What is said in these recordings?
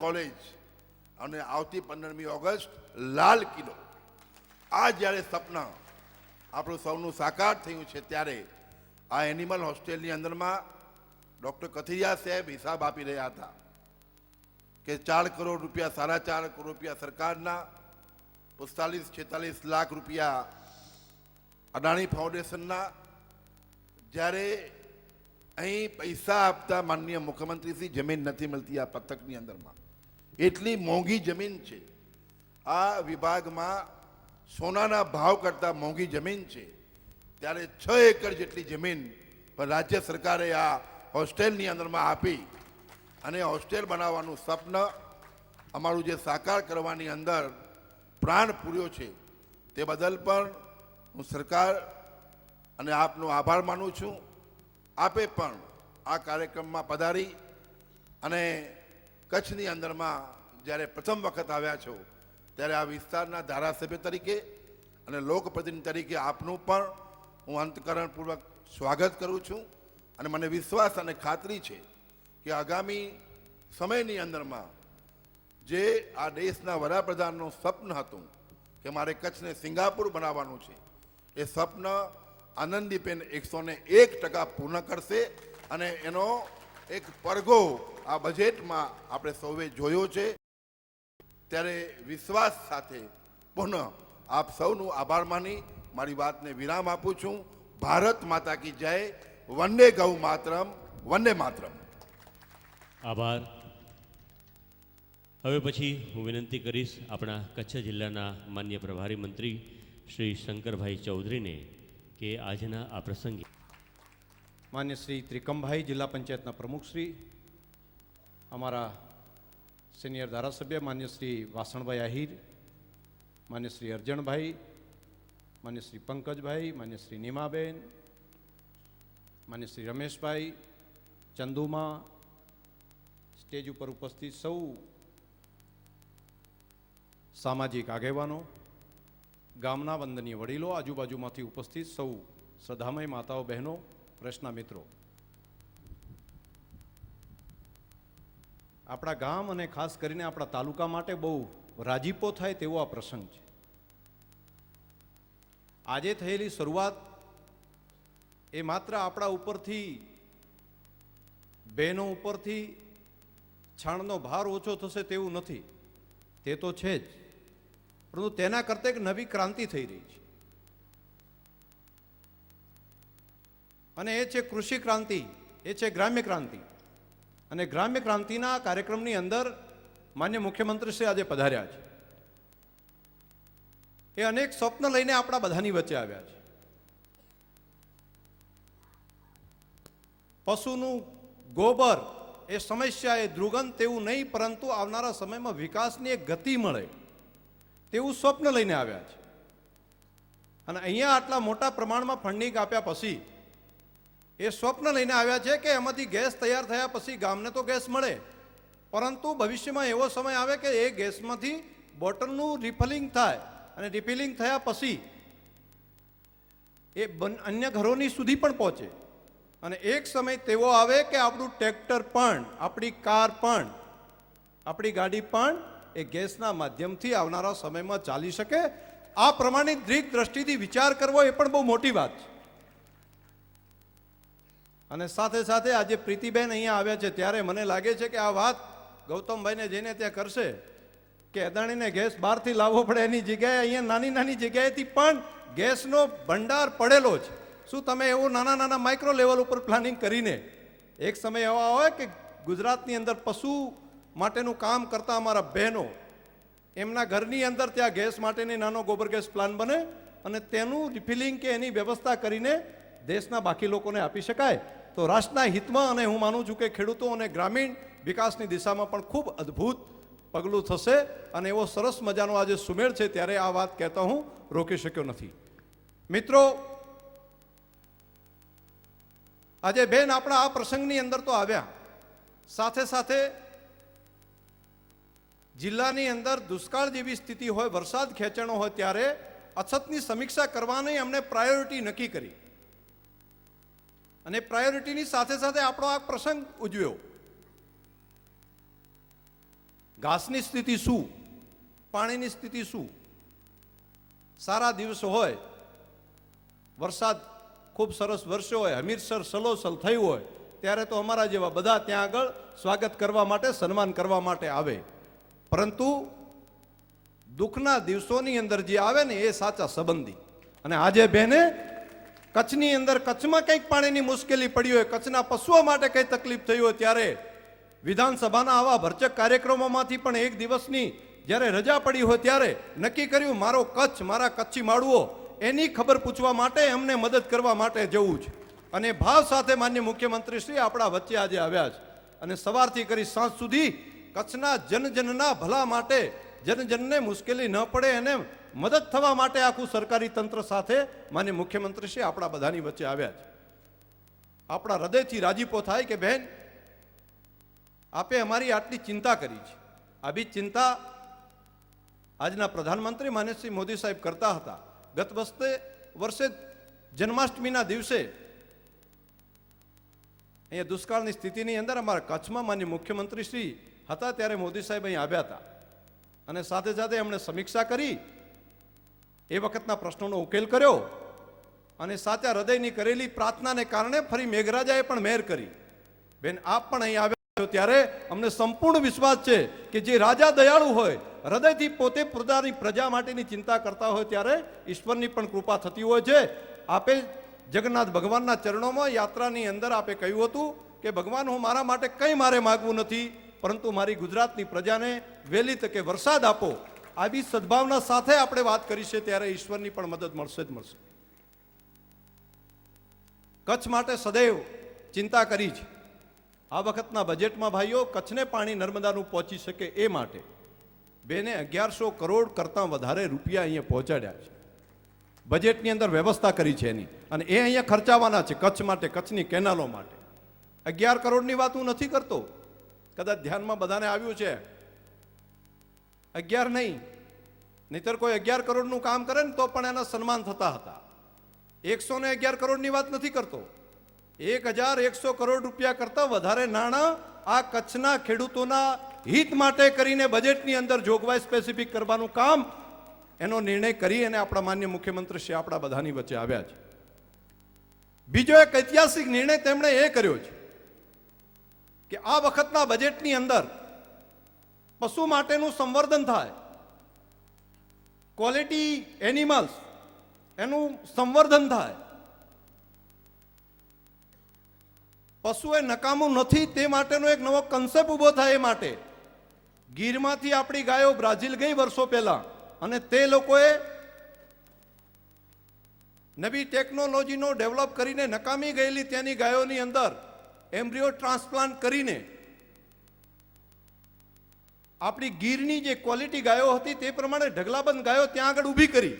College અને આવતી 15મી August Lal Qila, આ જ્યારે સપના આપણું સૌનું સાકાર થયું છે ત્યારે આ એનિમલ હોસ્ટેલની અંદરમાં ડૉક્ટર કથિરિયા સાહેબ હિસાબ આપી રહ્યા હતા કે 4 કરોડ રૂપિયા, 4.5 કરોડ રૂપિયા સરકારના, 45-46 લાખ રૂપિયા અદાણી ફાઉન્ડેશનના. જ્યારે અહીં પૈસા આપતા માનનીય મુખ્યમંત્રીશ્રી જમીન નથી મળતી આ પથકની અંદરમાં, એટલી મોંઘી જમીન છે. આ વિભાગમાં સોનાના ભાવ કરતાં મોંઘી જમીન છે. ત્યારે 6 એકર જેટલી જમીન પણ રાજ્ય સરકારે આ હોસ્ટેલની અંદરમાં આપી અને હોસ્ટેલ બનાવવાનું સ્વપ્ન અમારું જે સાકાર કરવાની અંદર પ્રાણ પૂર્યો છે તે બદલ પણ હું સરકાર અને આપનો આભાર માનું છું. આપે પણ આ કાર્યક્રમમાં પધારી અને કચ્છની અંદરમાં જ્યારે પ્રથમ વખત આવ્યા છો ત્યારે આ વિસ્તારના ધારાસભ્ય તરીકે અને લોકપ્રતિનિધિ તરીકે આપનું પણ હું અંતઃકરણપૂર્વક સ્વાગત કરું છું. અને મને વિશ્વાસ અને ખાતરી છે કે આગામી સમયની અંદરમાં જે આ દેશના વડાપ્રધાનનું સ્વપ્ન હતું કે મારે કચ્છને સિંગાપુર બનાવવાનું છે, એ સ્વપ્ન આનંદીબેન 101% પૂર્ણ કરશે. અને એનો એક પડઘો આ બજેટમાં આપણે સૌએ જોયો છે. ત્યારે વિશ્વાસ સાથે પુનઃ આપ સૌનું આભાર માની મારી વાતને વિરામ આપું છું. ભારત માતા કી જય. વંદે ગૌ માતરમ, વંદે માતરમ. આભાર. હવે પછી હું વિનંતી કરીશ આપણા કચ્છ જિલ્લાના માન્ય પ્રભારી મંત્રી શ્રી શંકરભાઈ ચૌધરીને કે આજના આ પ્રસંગે માન્ય શ્રી ત્રિકમભાઈ, જિલ્લા પંચાયતના પ્રમુખશ્રી, અમારા સિનિયર ધારાસભ્ય માન્ય શ્રી વાસણભાઈ આહિર, માન્ય શ્રી અરજણભાઈ, માન્ય શ્રી પંકજભાઈ, માન્ય શ્રી નીમાબેન, માન્ય શ્રી રમેશભાઈ, ચંદુમા, સ્ટેજ ઉપર ઉપસ્થિત સૌ સામાજિક આગેવાનો, ગામના વંદનીય વડીલો, આજુબાજુમાંથી ઉપસ્થિત સૌ શ્રદ્ધામય માતાઓ, બહેનો, પ્રેસના મિત્રો, આપણા ગામ અને ખાસ કરીને આપણા તાલુકા માટે બહુ રાજીપો થાય તેવો આ પ્રસંગ છે. આજે થયેલી શરૂઆત એ માત્ર આપણા ઉપરથી, બહેનો ઉપરથી છાણનો ભાર ઓછો થશે તેવું નથી, તે તો છે જ, પરંતુ તેના કરતાં એક નવી ક્રાંતિ થઈ રહી છે. અને એ છે કૃષિ ક્રાંતિ, એ છે ગ્રામ્ય ક્રાંતિ. અને ગ્રામ્ય ક્રાંતિના કાર્યક્રમની અંદર માન્ય મુખ્યમંત્રી શ્રી આજે પધાર્યા છે. એ અનેક સ્વપ્ન લઈને આપણા બધાની વચ્ચે આવ્યા છે. પશુનું ગોબર એ સમસ્યા, એ દુર્ગંધ તેવું નહીં, પરંતુ આવનારા સમયમાં વિકાસની એક ગતિ મળે તેવું સ્વપ્ન લઈને આવ્યા છે. અને અહીંયા આટલા મોટા પ્રમાણમાં ફંડિંગ આપ્યા પછી એ સ્વપ્ન લઈને આવ્યા છે કે એમાંથી ગેસ તૈયાર થયા પછી ગામને તો ગેસ મળે, પરંતુ ભવિષ્યમાં એવો સમય આવે કે એ ગેસમાંથી બોટલનું રિફિલિંગ થાય અને રિફિલિંગ થયા પછી એ અન્ય ઘરોની સુધી પણ પહોંચે. અને એક સમય તેવો આવે કે આપણું ટ્રેક્ટર પણ, આપણી કાર પણ, આપણી ગાડી પણ એ ગેસના માધ્યમથી આવનારા સમયમાં ચાલી શકે. આ પ્રમાણે દીર્ઘ દ્રષ્ટિથી વિચાર કરવો એ પણ બહુ મોટી વાત છે. અને સાથે સાથે આજે પ્રીતિબેન અહીંયા આવ્યા છે ત્યારે મને લાગે છે કે આ વાત ગૌતમભાઈને જઈને ત્યાં કરશે કે અદાણીને ગેસ બહારથી લાવવો પડે એની જગ્યાએ અહીંયા નાની નાની જગ્યાએથી પણ ગેસનો ભંડાર પડેલો છે. શું તમે એવું નાના નાના માઇક્રો લેવલ ઉપર પ્લાનિંગ કરીને એક સમય એવો હોય કે ગુજરાતની અંદર પશુ માટેનું કામ કરતા અમારા બહેનો, એમના ઘરની અંદર ત્યાં ગેસ માટેની નાનો ગોબર ગેસ પ્લાન બને અને તેનું રિફિલિંગ કે એની વ્યવસ્થા કરીને દેશના બાકી લોકોને આપી શકાય તો રાષ્ટ્રના હિતમાં, અને હું માનું છું કે ખેડૂતો અને ગ્રામીણ વિકાસની દિશામાં પણ ખૂબ અદ્ભુત પગલું થશે. અને એવો સરસ મજાનો આજે સુમેળ છે ત્યારે આ વાત કહેતા હું રોકી શક્યો નથી. મિત્રો, આજે બેન આપણા આ પ્રસંગની અંદર તો આવ્યા, સાથે સાથે જિલ્લાની અંદર દુષ્કાળ જેવી સ્થિતિ હોય, વરસાદ ખેંચાણો હોય ત્યારે અછતની સમીક્ષા કરવાની અમને પ્રાયોરિટી નક્કી કરી અને પ્રાયોરિટીની સાથે સાથે આપણો આ પ્રસંગ ઉજવ્યો. ઘાસની સ્થિતિ શું, પાણીની સ્થિતિ શું. સારા દિવસો હોય, વરસાદ ખૂબ સરસ વરસ્યો હોય, હમીરસર સલોસલ થયું હોય, ત્યારે તો અમારા જેવા બધા ત્યાં આગળ સ્વાગત કરવા માટે, સન્માન કરવા માટે આવે. પરંતુ દુઃખના દિવસોની અંદર જે આવે ને એ સાચા સંબંધી. અને આજે બેને કચ્છની અંદર, કચ્છમાં કંઈક પાણીની મુશ્કેલી પડી હોય, કચ્છના પશુઓ માટે કંઈ તકલીફ થઈ હોય, ત્યારે વિધાનસભાના આવા ભરચક કાર્યક્રમોમાંથી પણ એક દિવસની જ્યારે રજા પડી હોય ત્યારે નક્કી કર્યું મારો કચ્છ, મારા કચ્છી માળુઓ, એની ખબર પૂછવા માટે, એમને મદદ કરવા માટે જવું છે. અને ભાવ સાથે માનનીય મુખ્યમંત્રી શ્રી આપણા વચ્ચે આજે આવ્યા છે. અને સવારથી કરી સાંજ સુધી કચ્છના જનજનના ભલા માટે, જનજનને મુશ્કેલી ન પડે એને મદદ થવા માટે આખું સરકારી તંત્ર સાથે માનનીય મુખ્યમંત્રી શ્રી આપણા બધાની વચ્ચે આવ્યા છે. આપણા હૃદયથી રાજીપો થાય કે બહેન, આપે અમારી આટલી ચિંતા કરી છે. આ બી ચિંતા આજના પ્રધાનમંત્રી માન્ય શ્રી મોદી સાહેબ કરતા હતા. ગત વર્ષે જન્માષ્ટમીના દિવસે અહીંયા દુષ્કાળની સ્થિતિની અંદર અમારા કચ્છમાં માન્ય મુખ્યમંત્રી શ્રી હતા, ત્યારે મોદી સાહેબ અહીં આવ્યા હતા. અને સાથે સાથે એમણે સમીક્ષા કરી, એ વખતના પ્રશ્નોનો ઉકેલ કર્યો, અને સાચા હૃદયની કરેલી પ્રાર્થનાને કારણે ફરી મેઘરાજાએ પણ મહેર કરી. બેન, આપ પણ અહીં આવ્યા છો ત્યારે અમને સંપૂર્ણ વિશ્વાસ છે કે જે રાજા દયાળુ હોય, હૃદયથી પોતે પોતાની પ્રજા માટેની ચિંતા કરતા હોય, ત્યારે ઈશ્વરની પણ કૃપા થતી હોય છે. આપે જગન્નાથ ભગવાનના ચરણોમાં યાત્રાની અંદર આપે કહ્યું હતું કે ભગવાન, હું મારા માટે કંઈ મારે માગવું નથી, પરંતુ મારી ગુજરાતની પ્રજાને વહેલી તકે વરસાદ આપો. આવી સદભાવના સાથે આપણે વાત કરી છે ત્યારે ઈશ્વરની પણ મદદ મળશે જ મળશે. કચ્છ માટે સદૈવ ચિંતા કરી છે. આ વખતના બજેટમાં ભાઈઓ, કચ્છને પાણી નર્મદાનું પહોંચી શકે એ માટે બેને 1100 કરોડ કરતાં વધારે રૂપિયા અહીંયા પહોંચાડ્યા છે. બજેટની અંદર વ્યવસ્થા કરી છે એની, અને એ અહીંયા ખર્ચાવાના છે કચ્છ માટે, કચ્છની કેનાલો માટે. 11 કરોડની વાત હું નથી કરતો, કદાચ ધ્યાનમાં બધાને આવ્યું છે. 11 નહીં, નહીતર કોઈ 11 કરોડનું કામ કરે ને તો પણ એના સન્માન થતા હતા. 111 કરોડની વાત નથી કરતો. 1100 કરોડ રૂપિયા કરતાં વધારે નાણાં આ કચ્છના ખેડૂતોના હિત માટે કરીને બજેટની અંદર જોગવાઈ સ્પેસિફિક કરવાનું કામ, એનો નિર્ણય કરી અને આપણા માન્ય મુખ્યમંત્રી શ્રી આપણા બધાની વચ્ચે આવ્યા છે. બીજો એક ઐતિહાસિક નિર્ણય તેમણે એ કર્યો છે કે આ વખતના બજેટની અંદર પશુ માટેનું સંવર્ધન થાય, ક્વોલિટી એનિમલ્સ, એનું સંવર્ધન થાય. પશુ એ નકામું નથી તે માટેનો એક નવો કન્સેપ્ટ ઊભો થાય. એ માટે ગીરમાંથી આપણી ગાયો બ્રાઝિલ ગઈ વર્ષો પહેલા, અને તે લોકોએ નવી ટેકનોલોજીનો ડેવલપ કરીને નકામી ગયેલી ત્યાંની ગાયોની અંદર એમ્બ્રિયો ટ્રાન્સપ્લાન્ટ કરીને આપણી ગીરની જે ક્વોલિટી ગાયો હતી તે પ્રમાણે ઢગલાબંધ ગાયો ત્યાં આગળ ઊભી કરી,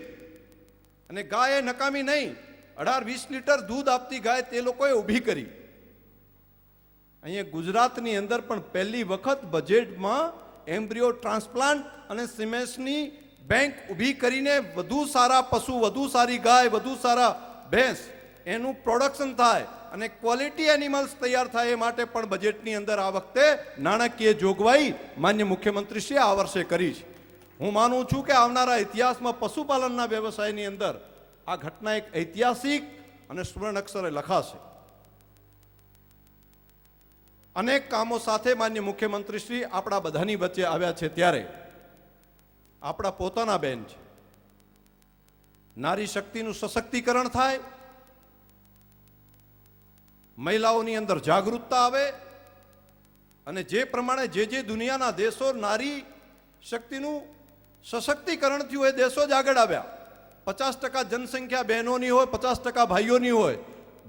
અને ગાય નકામી નહીં, 18-20 લીટર દૂધ આપતી ગાય તે લોકોએ ઊભી કરી. અહીંયા ગુજરાતની અંદર પણ પહેલી વખત બજેટમાં એમ્બ્રિયો ટ્રાન્સપ્લાન્ટ અને સિમેન્સની બેંક ઊભી કરીને વધુ સારા પશુ, વધુ સારી ગાય, વધુ સારા ભેંસ એનું પ્રોડક્શન થાય અને ક્વોલિટી એનિમલ્સ તૈયાર થાય એ માટે પણ બજેટની અંદર આ વખતે નાણાકીય જોગવાઈ માન્ય મુખ્યમંત્રી શ્રી આ વર્ષે કરી છે. હું માનું છું કે આવનારા ઇતિહાસમાં પશુપાલનના વ્યવસાયની અંદર આ ઘટના એક ઐતિહાસિક અને સુવર્ણ અક્ષરે લખાશે. અનેક કામો સાથે માન્ય મુખ્યમંત્રી શ્રી આપણા બધાની વચ્ચે આવ્યા છે ત્યારે આપણા પોતાના બેન છે. નારી શક્તિનું સશક્તિકરણ થાય, મહિલાઓની અંદર જાગૃતતા આવે, અને જે પ્રમાણે જે દુનિયાના દેશો નારી શક્તિનું સશક્તિકરણ થયું એ દેશો જ આગળ આવ્યા. 50% જનસંખ્યા બહેનોની હોય, 50% ભાઈઓની હોય.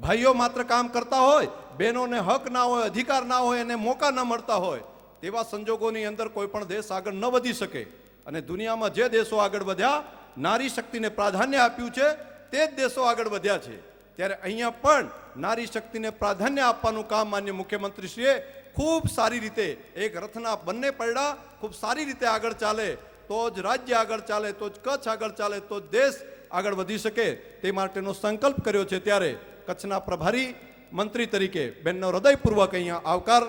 ભાઈઓ માત્ર કામ કરતા હોય, બહેનોને હક ના હોય, અધિકાર ના હોય, એને મોકા ન મળતા હોય, તેવા સંજોગોની અંદર કોઈ પણ દેશ આગળ ન વધી શકે. અને દુનિયામાં જે દેશો આગળ વધ્યા, નારી શક્તિને પ્રાધાન્ય આપ્યું છે, તે જ દેશો આગળ વધ્યા છે. ત્યારે અહીંયા પણ નારી શક્તિને પ્રાધાન્ય આપવાનું કામ માન્ય મુખ્યમંત્રીશ્રીએ ખૂબ સારી રીતે, એક રથના બંને પૈડા ખૂબ સારી રીતે આગળ ચાલે તો જ રાજ્ય આગળ ચાલે, તો જ કચ્છ આગળ ચાલે, તો જ દેશ આગળ વધી શકે, તે માટેનો સંકલ્પ કર્યો છે. ત્યારે કચ્છના પ્રભારી મંત્રી તરીકે બેનનો હૃદયપૂર્વક અહીંયા આવકાર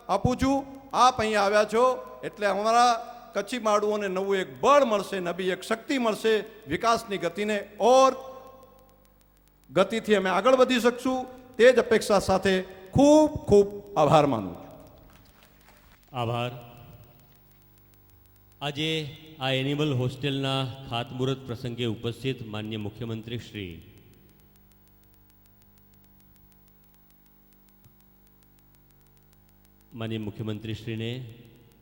આપું છું. આપ અહીંયા આવ્યા છો એટલે અમારા કચ્છી માડુઓને નવું એક બળ મળશે, નવી એક શક્તિ મળશે, વિકાસની ગતિને ઓર ગતિથી અમે આગળ વધી શકશું. તે જ અપેક્ષા સાથે ખૂબ ખૂબ આભાર માનું છું. આભાર. આજે આ એનિમલ હોસ્ટેલના ખાતમુહૂર્ત પ્રસંગે ઉપસ્થિત માનનીય મુખ્યમંત્રી શ્રી મુખ્યમંત્રીશ્રીને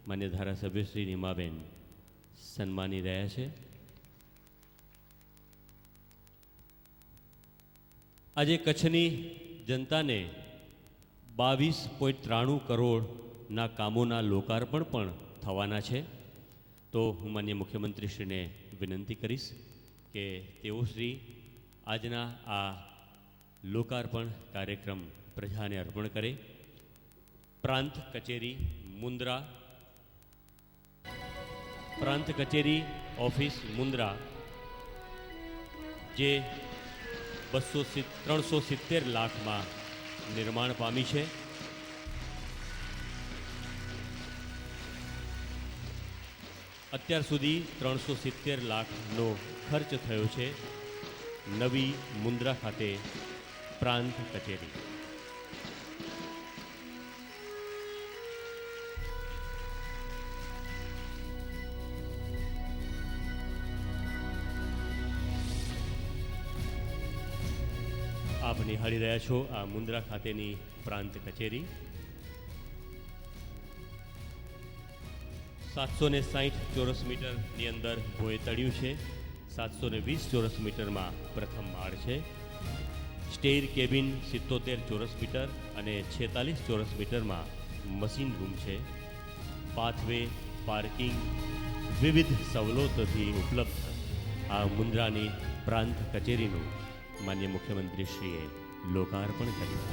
માન્ય ધારાસભ્ય શ્રી નીમાબેન સન્માની રહ્યા છે. આજે કચ્છની જનતાને 22.93 કરોડના કામોના લોકાર્પણ પણ થવાના છે. તો હું માન્ય મુખ્યમંત્રીશ્રીને વિનંતી કરીશ કે તેઓ શ્રી આજના આ લોકાર્પણ કાર્યક્રમ પ્રજાને અર્પણ કરે. પ્રાંત કચેરી મુન્દ્રા, પ્રાંત કચેરી ઓફિસ મુન્દ્રા જે 370 લાખમાં નિર્માણ પામી છે. અત્યાર સુધી 370 લાખનો ખર્ચ થયો છે નવી મુન્દ્રા ખાતે પ્રાંત કચેરી. આપ નિહાળી રહ્યા છો આ મુન્દ્રા ખાતેની પ્રાંત કચેરી. 760 ચોરસ મીટરની અંદર ભોયતળિયું છે. 720 ચોરસ મીટરમાં પ્રથમ માળ છે. સ્ટેર કેબિન 77 ચોરસ મીટર અને 46 ચોરસ મીટરમાં મશીન રૂમ છે. પાથવે, પાર્કિંગ વિવિધ સવલતોથી ઉપલબ્ધ આ મુન્દ્રાની પ્રાંત કચેરીનું માન્ય મુખ્યમંત્રીશ્રીએ લોકાર્પણ કર્યું.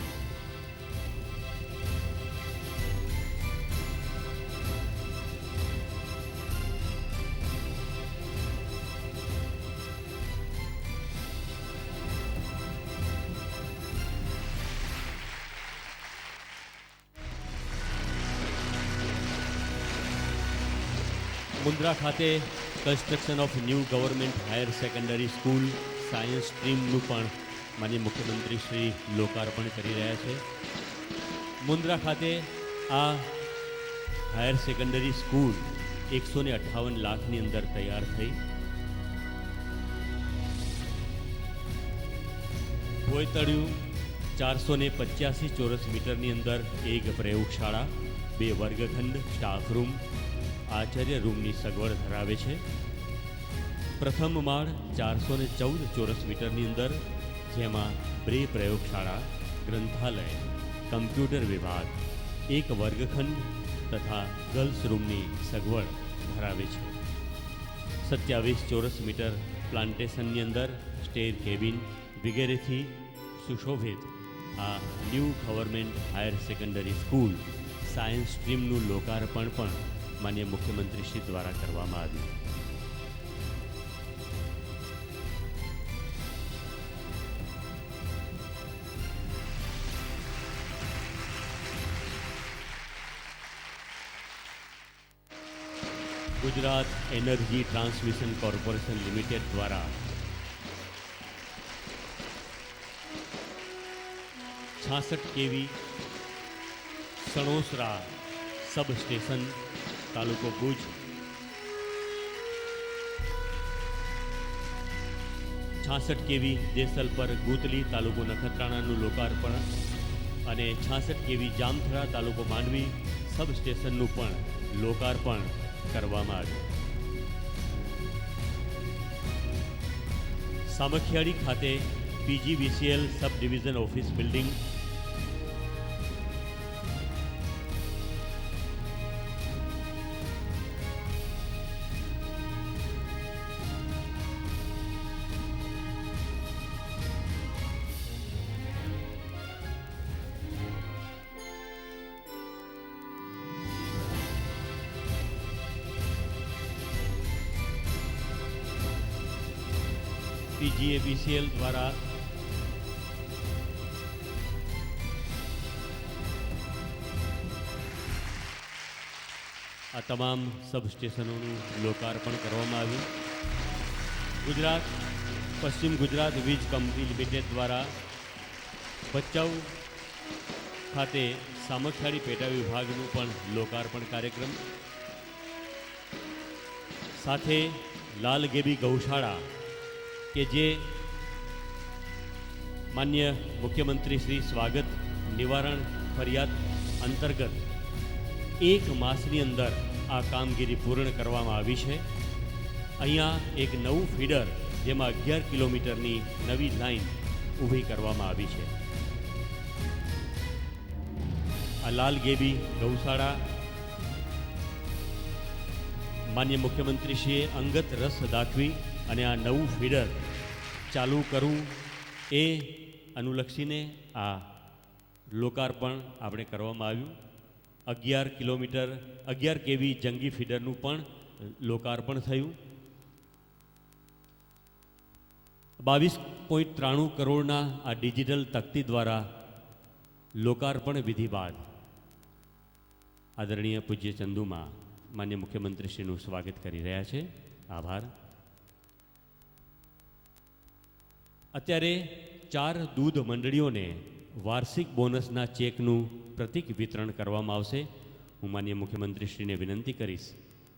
મુન્દ્રા ખાતે construction of new government higher secondary school science સ્ટ્રીમનું પણ માનનીય મુખ્યમંત્રી શ્રી લોકાર્પણ કરી રહ્યા છે. મુન્દ્રા ખાતે આ હાયર સેકન્ડરી સ્કૂલ 158 લાખની અંદર તૈયાર થઈ. ભોયતળિયું 485 ચોરસ મીટરની અંદર એક પ્રયોગશાળા, 2 વર્ગખંડ, સ્ટાફ રૂમ, આચાર્ય રૂમની સગવડ ધરાવે છે. પ્રથમ માળ 414 ચોરસ મીટરની અંદર જેમાં 2 પ્રયોગશાળા, ગ્રંથાલય, કમ્પ્યુટર વિભાગ, 1 વર્ગખંડ તથા ગર્લ્સ રૂમની સગવડ ધરાવે છે. 27 ચોરસ મીટર પ્લાન્ટેશનની અંદર સ્ટેર કેબિન વગેરેથી સુશોભિત આ new government higher secondary school science સ્ટ્રીમનું લોકાર્પણ પણ માનનીય મુખ્યમંત્રીશ્રી દ્વારા કરવામાં આવ્યું. Gujarat energy transmission corporation limited દ્વારા 66 કેવી સણોસરા સબ સ્ટેશન તાલુકો ભુજ, 66 કેવી દેસલપર ગુતલી તાલુકો નખત્રાણાનું લોકાર્પણ અને 66 કેવી જામથરા તાલુકો માંડવી સબ સ્ટેશનનું પણ લોકાર્પણ કરવામાં આવ્યું. સામખિયાળી ખાતે PGVCL સબ ડિવિઝન ઓફિસ બિલ્ડિંગ, PGAVCL દ્વારા આ તમામ સબસ્ટેશનોનું લોકાર્પણ કરવામાં આવ્યું. ગુજરાત પશ્ચિમ ગુજરાત વીજ કંપની લિમિટેડ દ્વારા ભચાઉ ખાતે સામખિયાળી પેટા વિભાગનું પણ લોકાર્પણ કાર્યક્રમ, સાથે લાલગેબી ગૌશાળા કે જે માન્ય મુખ્યમંત્રી શ્રી સ્વાગત નિવારણ ફરિયાદ અંતર્ગત 1 માસની અંદર આ કામગીરી પૂર્ણ કરવામાં આવી છે. અહીંયા એક નવું ફીડર જેમાં 11 કિલોમીટરની નવી લાઈન ઊભી કરવામાં આવી છે. આ લાલગેબી ગૌશાળા માન્ય મુખ્યમંત્રીશ્રીએ અંગત રસ દાખવી અને આ નવું ફીડર ચાલુ કરવું એ અનુલક્ષીને આ લોકાર્પણ આપણે કરવામાં આવ્યું. 11 કિલોમીટર 11 કેવી જંગી ફીડરનું પણ લોકાર્પણ થયું. 22.93 કરોડના આ ડિજિટલ તકતી દ્વારા લોકાર્પણ વિધિ બાદ આદરણીય પૂજ્ય ચંદુમાં માન્ય મુખ્યમંત્રીશ્રીનું સ્વાગત કરી રહ્યા છે. આભાર. અત્યારે 4 દૂધ મંડળીઓને વાર્ષિક બોનસના ચેકનું પ્રતિક વિતરણ કરવામાં આવશે. હું માન્ય મુખ્યમંત્રીશ્રીને વિનંતી કરીશ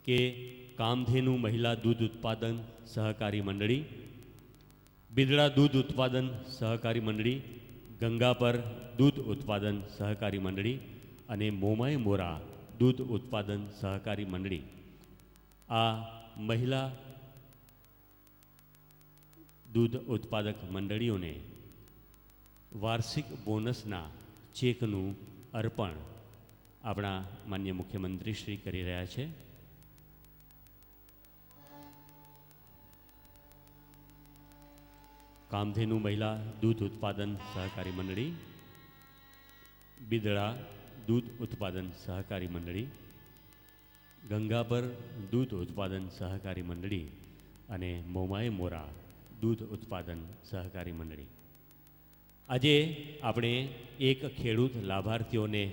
કે કામધેનુ મહિલા દૂધ ઉત્પાદન સહકારી મંડળી, બિદડા દૂધ ઉત્પાદન સહકારી મંડળી, ગંગાપર દૂધ ઉત્પાદન સહકારી મંડળી અને મોમાય મોરા દૂધ ઉત્પાદન સહકારી મંડળી, આ મહિલા દૂધ ઉત્પાદક મંડળીઓને વાર્ષિક બોનસના ચેકનું અર્પણ આપણા માન્ય મુખ્યમંત્રી શ્રી કરી રહ્યા છે. કામધેનુ મહિલા દૂધ ઉત્પાદન સહકારી મંડળી, બિદડા દૂધ ઉત્પાદન સહકારી મંડળી, ગંગાપર દૂધ ઉત્પાદન સહકારી મંડળી અને મોમાય મોરા દૂધ ઉત્પાદન સહકારી મંડળી. આજે આપણે એક ખેડૂત લાભાર્થીઓને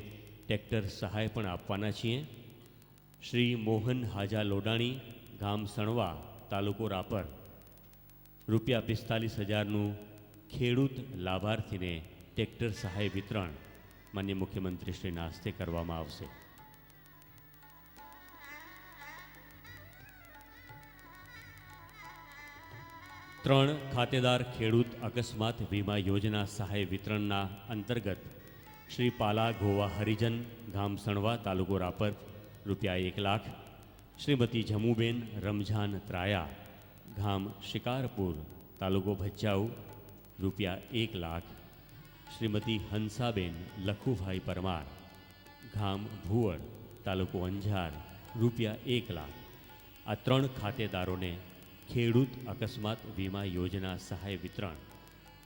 ટ્રેક્ટર સહાય પણ આપવાના છીએ. શ્રી મોહન હાજા લોડાણી, ગામ સણવા, તાલુકો રાપર, ₹45,000નું ખેડૂત લાભાર્થીને ટ્રેક્ટર સહાય વિતરણ માન્ય મુખ્યમંત્રીશ્રીના હસ્તે કરવામાં આવશે. ત્રણ ખાતેદાર ખેડૂત અકસ્માત વીમા યોજના સહાય વિતરણના અંતર્ગત શ્રી પાલા ગોવા હરિજન, ગામ સણવા, તાલુકો રાપર, ₹1,00,000. શ્રીમતી જમુબેન રમઝાન ત્રાયા, ગામ શિકારપુર, તાલુકો ભચાઉ, ₹1,00,000. શ્રીમતી હંસાબેન લખુભાઈ પરમાર, ગામ ભુવડ, તાલુકો અંજાર, ₹1,00,000. આ 3 ખાતેદારોને ખેડૂત અકસ્માત વીમા યોજના સહાય વિતરણ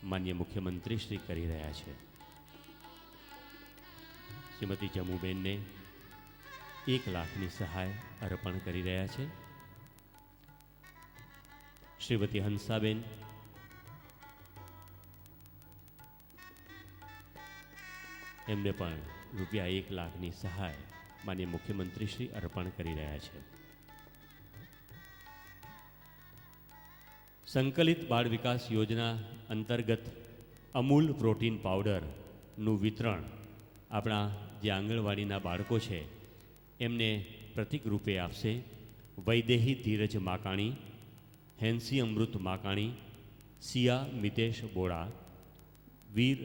માન્ય મુખ્યમંત્રી શ્રી કરી રહ્યા છે. શ્રીમતી જમુબેનને 1,00,000ની સહાય અર્પણ કરી રહ્યા છે. શ્રીમતી હંસાબેન એમને પણ ₹1,00,000ની સહાય માન્ય મુખ્યમંત્રી શ્રી અર્પણ કરી રહ્યા છે. સંકલિત બાળ વિકાસ યોજના અંતર્ગત અમૂલ પ્રોટીન પાવડરનું વિતરણ આપણા જે આંગણવાડીના બાળકો છે એમને પ્રતિક રૂપે આપશે વૈદેહી ધીરજ માકાણી, હેન્સી અમૃત માકાણી, સિયા મિતેશ બોડા, વીર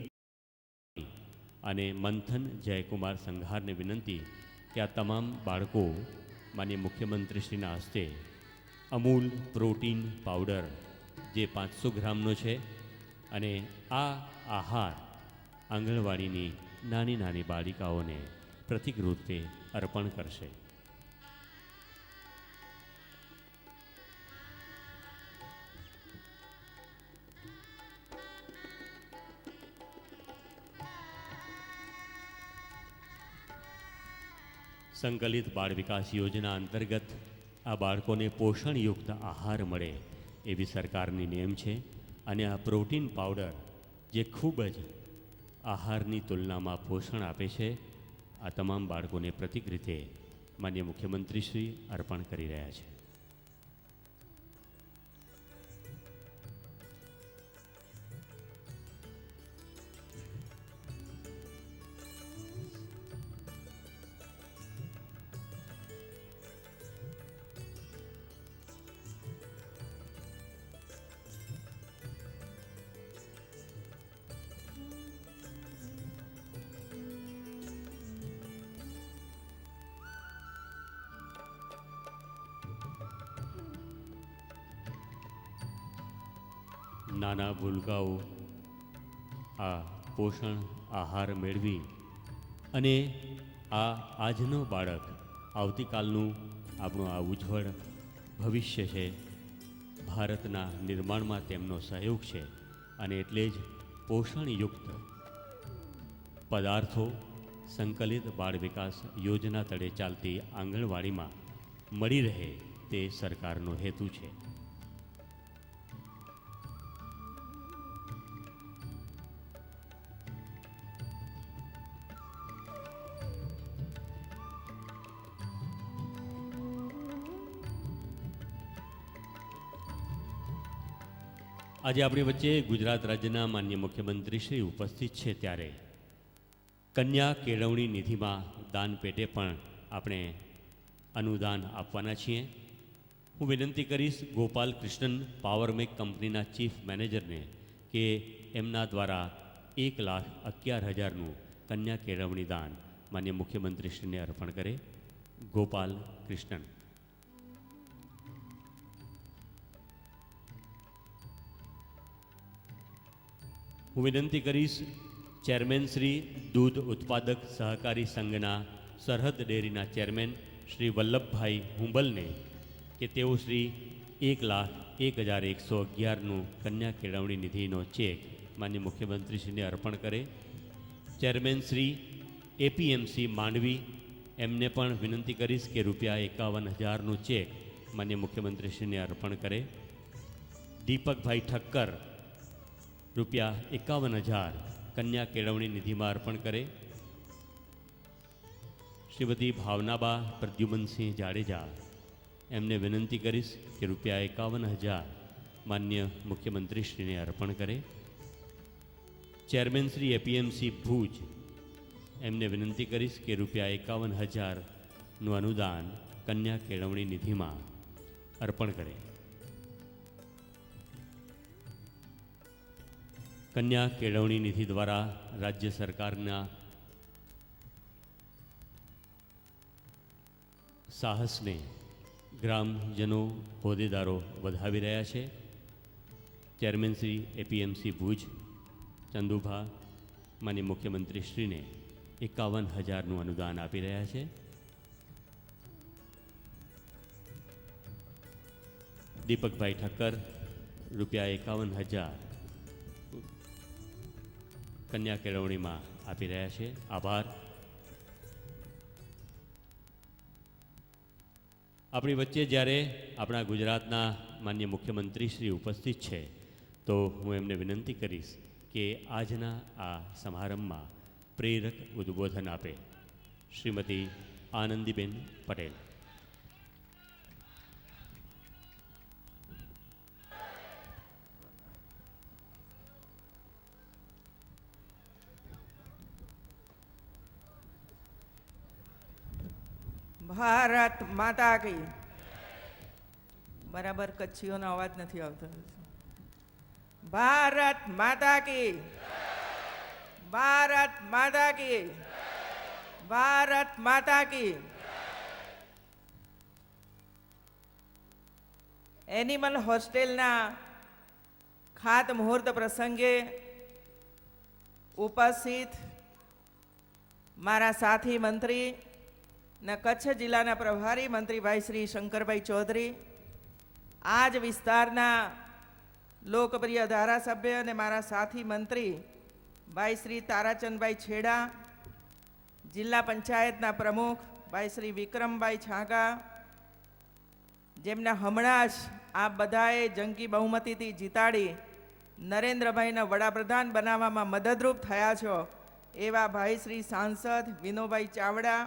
અને મંથન જયકુમાર સંઘારને વિનંતી કે આ તમામ બાળકો માન્ય મુખ્યમંત્રીશ્રીના હસ્તે અમૂલ પ્રોટીન પાવડર જે 500 ગ્રામનો છે અને આ આહાર આંગણવાડીની નાની નાની બાલિકાઓને પ્રતિક રૂપે અર્પણ કરશે. સંકલિત બાળ વિકાસ યોજના અંતર્ગત આ બાળકોને પોષણયુક્ત આહાર મળે એવી સરકારની નેમ છે અને આ પ્રોટીન પાવડર જે ખૂબ જ આહારની તુલનામાં પોષણ આપે છે આ તમામ બાળકોને પ્રતિક રીતે માન્ય મુખ્યમંત્રીશ્રી અર્પણ કરી રહ્યા છે. નાના ભૂલકાઓ આ પોષણ આહાર મેળવી અને આજનો બાળક આવતીકાલનું આપણું આ ઉજ્જવળ ભવિષ્ય છે. ભારતના નિર્માણમાં તેમનો સહયોગ છે અને એટલે જ પોષણયુક્ત પદાર્થો સંકલિત બાળ વિકાસ યોજના તળે ચાલતી આંગણવાડીમાં મળી રહે તે સરકારનો હેતુ છે. આજે આપણી વચ્ચે ગુજરાત રાજ્યના માન્ય મુખ્યમંત્રી શ્રી ઉપસ્થિત છે ત્યારે કન્યા કેળવણી નિધિમાં દાન પેટે પણ આપણે અનુદાન આપવાના છીએ. હું વિનંતી કરીશ ગોપાલ કૃષ્ણન પાવરમેક કંપનીના ચીફ મેનેજરને કે એમના દ્વારા 1,11,000નું કન્યા કેળવણી દાન માન્ય મુખ્યમંત્રીશ્રીને અર્પણ કરે. ગોપાલ કૃષ્ણન. હું વિનંતી કરીશ ચેરમેન શ્રી દૂધ ઉત્પાદક સહકારી સંઘના સરહદ ડેરીના ચેરમેન શ્રી વલ્લભભાઈ હુંબલને કે તેઓ શ્રી 1,01,111નું કન્યા કેળવણી નિધિનો ચેક માન્ય મુખ્યમંત્રીશ્રીને અર્પણ કરે. ચેરમેન શ્રી એપીએમસી માંડવી એમને પણ વિનંતી કરીશ કે ₹51,000નું ચેક માન્ય મુખ્યમંત્રીશ્રીને અર્પણ કરે. દીપકભાઈ ઠક્કર ₹51,000 કન્યા કેળવણી નિધિમાં અર્પણ કરે. શ્રીમતી ભાવનાબા પ્રદ્યુમનસિંહ જાડેજા એમને વિનંતી કરીશ કે ₹51,000 માન્ય મુખ્યમંત્રીશ્રીને અર્પણ કરે. ચેરમેન શ્રી એપીએમસી ભુજ એમને વિનંતી કરીશ કે ₹51,000નું અનુદાન કન્યા કેળવણી નિધિમાં અર્પણ કરે. કન્યા કેળવણી નિધિ દ્વારા રાજ્ય સરકારના સાહસને ગ્રામજનો હોદ્દેદારો વધાવી રહ્યા છે. ચેરમેન શ્રી એપીએમસી ભુજ ચંદુભા માન્ય મુખ્યમંત્રીશ્રીને 51,000નું અનુદાન આપી રહ્યા છે. દીપકભાઈ ઠક્કર ₹51,000 કન્યા કેળવણીમાં આપી રહ્યા છે. આભાર. આપણી વચ્ચે જ્યારે આપણા ગુજરાતના માન્ય મુખ્યમંત્રી શ્રી ઉપસ્થિત છે તો હું એમને વિનંતી કરીશ કે આજના આ સમારંભમાં પ્રેરક ઉદ્બોધન આપે. શ્રીમતી આનંદીબેન પટેલ. ભારત માતા કી. બરાબર કચ્છીઓનો અવાજ નથી આવતો. ભારત માતા કી. ભારત માતા કી. ભારત માતા કી. એનિમલ હોસ્ટેલના ખાતમુહૂર્ત પ્રસંગે ઉપસ્થિત મારા સાથી મંત્રી ના કચ્છ જિલ્લાના પ્રભારી મંત્રી ભાઈ શ્રી શંકરભાઈ ચૌધરી, આ જ વિસ્તારના લોકપ્રિય ધારાસભ્ય અને મારા સાથી મંત્રી ભાઈ શ્રી તારાચંદભાઈ છેડા, જિલ્લા પંચાયતના પ્રમુખ ભાઈ શ્રી વિક્રમભાઈ છાગા, જેમના હમણાં જ આ બધાએ જંગી બહુમતીથી જીતાડી નરેન્દ્રભાઈના વડાપ્રધાન બનાવવામાં મદદરૂપ થયા છો એવા ભાઈ શ્રી સાંસદ વિનોભાઈ ચાવડા,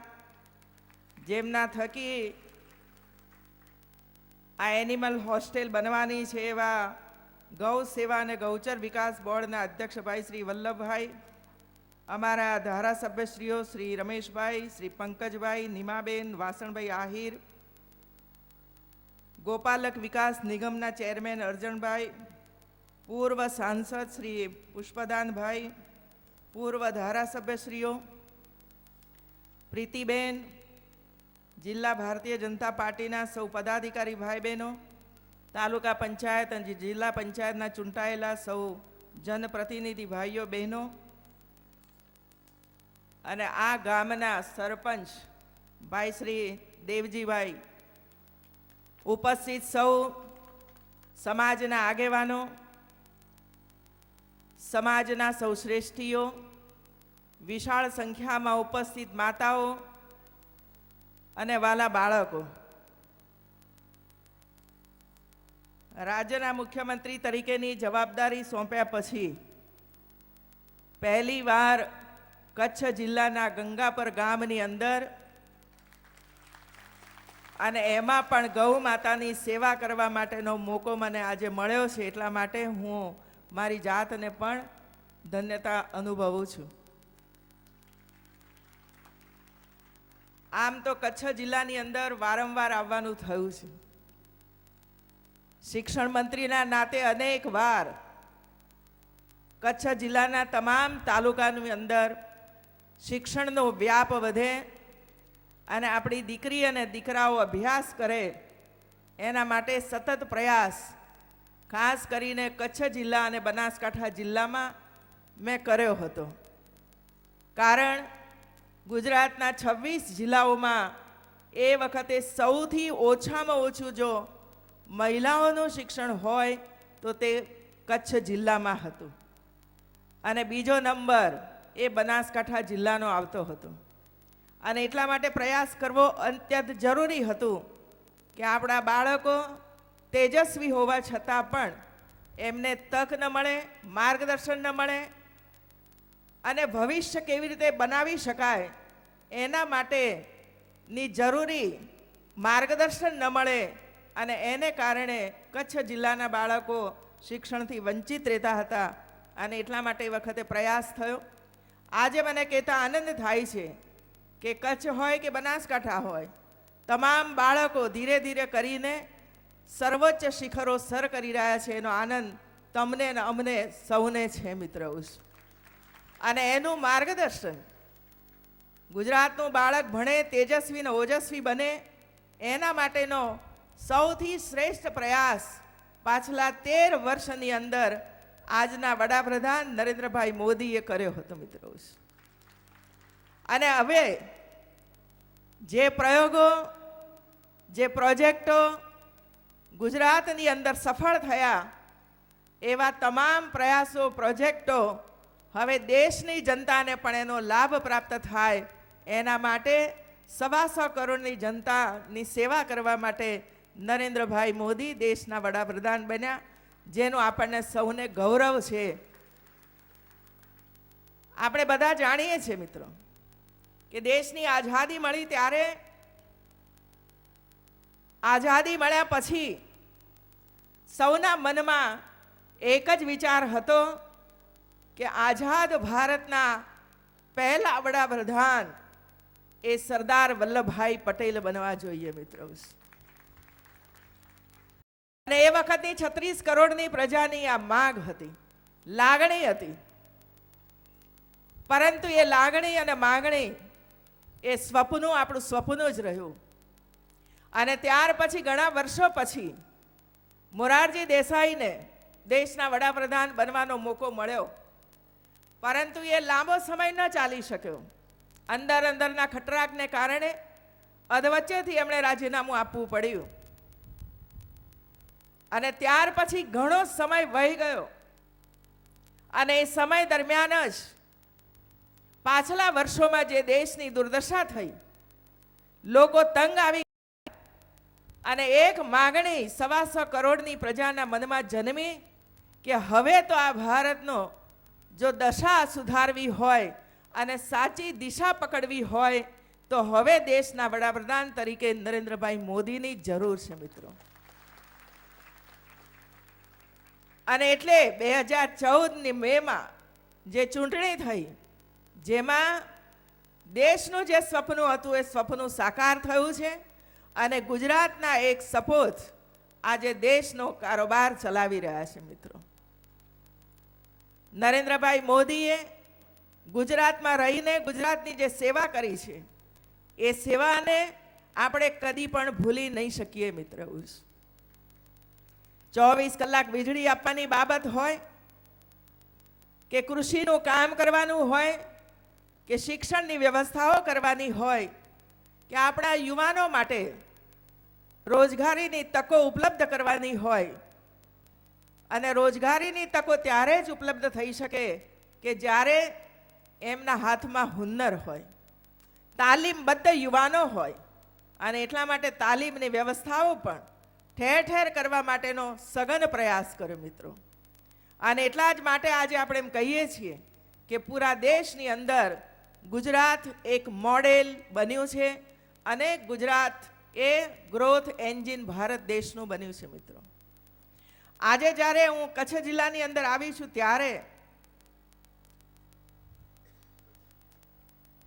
જેમના થકી આ એનિમલ હોસ્ટેલ બનવાની છે એવા ગૌ સેવા અને ગૌચર વિકાસ બોર્ડના અધ્યક્ષ ભાઈ શ્રી વલ્લભભાઈ, અમારા ધારાસભ્યશ્રીઓ શ્રી રમેશભાઈ, શ્રી પંકજભાઈ, નીમાબેન, વાસણભાઈ આહિર, ગોપાલક વિકાસ નિગમના ચેરમેન અર્જણભાઈ, પૂર્વ સાંસદ શ્રી પુષ્પદાનભાઈ, પૂર્વ ધારાસભ્યશ્રીઓ, પ્રીતિબેન, જિલ્લા ભારતીય જનતા પાર્ટીના સૌ પદાધિકારી ભાઈ બહેનો, તાલુકા પંચાયત અને જિલ્લા પંચાયતના ચૂંટાયેલા સૌ જનપ્રતિનિધિ ભાઈઓ બહેનો અને આ ગામના સરપંચ ભાઈ શ્રી દેવજીભાઈ, ઉપસ્થિત સૌ સમાજના આગેવાનો, સમાજના સૌ શ્રેષ્ઠીઓ, વિશાળ સંખ્યામાં ઉપસ્થિત માતાઓ અને વાલા બાળકો, રાજ્યના મુખ્યમંત્રી તરીકેની જવાબદારી સોંપ્યા પછી પહેલીવાર કચ્છ જિલ્લાના ગંગાપર ગામની અંદર અને એમાં પણ ગૌ માતાની સેવા કરવા માટેનો મોકો મને આજે મળ્યો છે, એટલા માટે હું મારી જાતને પણ ધન્યતા અનુભવું છું. આમ તો કચ્છ જિલ્લાની અંદર વારંવાર આવવાનું થયું છે. શિક્ષણ મંત્રીના નાતે અનેક વાર કચ્છ જિલ્લાના તમામ તાલુકાની અંદર શિક્ષણનો વ્યાપ વધે અને આપણી દીકરી અને દીકરાઓ અભ્યાસ કરે એના માટે સતત પ્રયાસ ખાસ કરીને કચ્છ જિલ્લા અને બનાસકાંઠા જિલ્લામાં મેં કર્યો હતો. કારણ ગુજરાતના 26 જિલ્લાઓમાં એ વખતે સૌથી ઓછામાં ઓછું જો મહિલાઓનું શિક્ષણ હોય તો તે કચ્છ જિલ્લામાં હતું અને બીજો નંબર એ બનાસકાંઠા જિલ્લાનો આવતો હતો. અને એટલા માટે પ્રયાસ કરવો અત્યંત જરૂરી હતું કે આપણા બાળકો તેજસ્વી હોવા છતાં પણ એમને તક ન મળે, માર્ગદર્શન ન મળે અને ભવિષ્ય કેવી રીતે બનાવી શકાય એના માટેની જરૂરી માર્ગદર્શન ન મળે અને એને કારણે કચ્છ જિલ્લાના બાળકો શિક્ષણથી વંચિત રહેતા હતા. અને એટલા માટે એ વખતે પ્રયાસ થયો. આજે મને કહેતા આનંદ થાય છે કે કચ્છ હોય કે બનાસકાંઠા હોય, તમામ બાળકો ધીરે ધીરે કરીને સર્વોચ્ચ શિખરો સર કરી રહ્યા છે. એનો આનંદ તમને ને અમને સૌને છે મિત્રો. અને એનું માર્ગદર્શન ગુજરાતનું બાળક ભણે, તેજસ્વી ને ઓજસ્વી બને એના માટેનો સૌથી શ્રેષ્ઠ પ્રયાસ પાછલા 13 વર્ષની અંદર આજના વડાપ્રધાન નરેન્દ્રભાઈ મોદીએ કર્યો હતો મિત્રો. અને હવે જે પ્રયોગો, જે પ્રોજેક્ટો ગુજરાતની અંદર સફળ થયા એવા તમામ પ્રયાસો, પ્રોજેક્ટો હવે દેશની જનતાને પણ એનો લાભ પ્રાપ્ત થાય એના માટે 125 કરોડની જનતાની સેવા કરવા માટે નરેન્દ્રભાઈ મોદી દેશના વડાપ્રધાન બન્યા, જેનું આપણને સૌને ગૌરવ છે. આપણે બધા જાણીએ છીએ મિત્રો કે દેશની આઝાદી મળી ત્યારે, આઝાદી મળ્યા પછી સૌના મનમાં એક જ વિચાર હતો કે આઝાદ ભારતના પહેલા વડાપ્રધાન એ સરદાર વલ્લભભાઈ પટેલ બનવા જોઈએ મિત્રો. અને એ વખતની 36 કરોડની પ્રજાની આ માંગ હતી, લાગણી હતી. પરંતુ એ લાગણી અને માંગણી એ સ્વપ્નું, આપણું સ્વપ્નું જ રહ્યું. અને ત્યાર પછી ઘણા વર્ષો પછી મોરારજી દેસાઈને દેશના વડાપ્રધાન બનવાનો મોકો મળ્યો, પરંતુ એ લાંબો સમય ન ચાલી શક્યો. અંદરના ખટરાકને કારણે અધવચ્ચેથી એમણે રાજીનામું આપવું પડ્યું. અને ત્યાર પછી ઘણો સમય વહી ગયો અને એ સમય દરમિયાન જ પાછલા વર્ષોમાં જે દેશની દુર્દશા થઈ, લોકો તંગ આવી અને એક માગણી 125 કરોડની પ્રજાના મનમાં જન્મી કે હવે તો આ ભારતનો જો દશા સુધારવી હોય અને સાચી દિશા પકડવી હોય તો હવે દેશના વડાપ્રધાન તરીકે નરેન્દ્રભાઈ મોદીની જરૂર છે મિત્રો. અને એટલે 2014ની મેમાં જે ચૂંટણી થઈ, જેમાં દેશનું જે સપનું હતું એ સપનું સાકાર થયું છે અને ગુજરાતના એક સપોત આજે દેશનો કારોબાર ચલાવી રહ્યા છે મિત્રો. નરેન્દ્રભાઈ મોદીએ ગુજરાતમાં રહીને ગુજરાતની જે સેવા કરી છે એ સેવાને આપણે કદી પણ ભૂલી નહીં શકીએ મિત્રો. 24 કલાક વીજળી આપવાની બાબત હોય કે કૃષિનું કામ કરવાનું હોય કે શિક્ષણની વ્યવસ્થાઓ કરવાની હોય કે આપણા યુવાનો માટે રોજગારીની તકો ઉપલબ્ધ કરવાની હોય, અને રોજગારીની તકો ત્યારે જ ઉપલબ્ધ થઈ શકે કે જ્યારે એમના હાથમાં હુન્નર હોય, તાલીમબદ્ધ યુવાનો હોય. અને એટલા માટે તાલીમની વ્યવસ્થાઓ પણ ઠેર ઠેર કરવા માટેનો સઘન પ્રયાસ કર્યો મિત્રો. અને એટલા જ માટે આજે આપણે એમ કહીએ છીએ કે પૂરા દેશની અંદર ગુજરાત એક મોડેલ બન્યું છે અને ગુજરાત એ ગ્રોથ એન્જિન ભારત દેશનું બન્યું છે મિત્રો. આજે જ્યારે હું કચ્છ જિલ્લાની અંદર આવી છું ત્યારે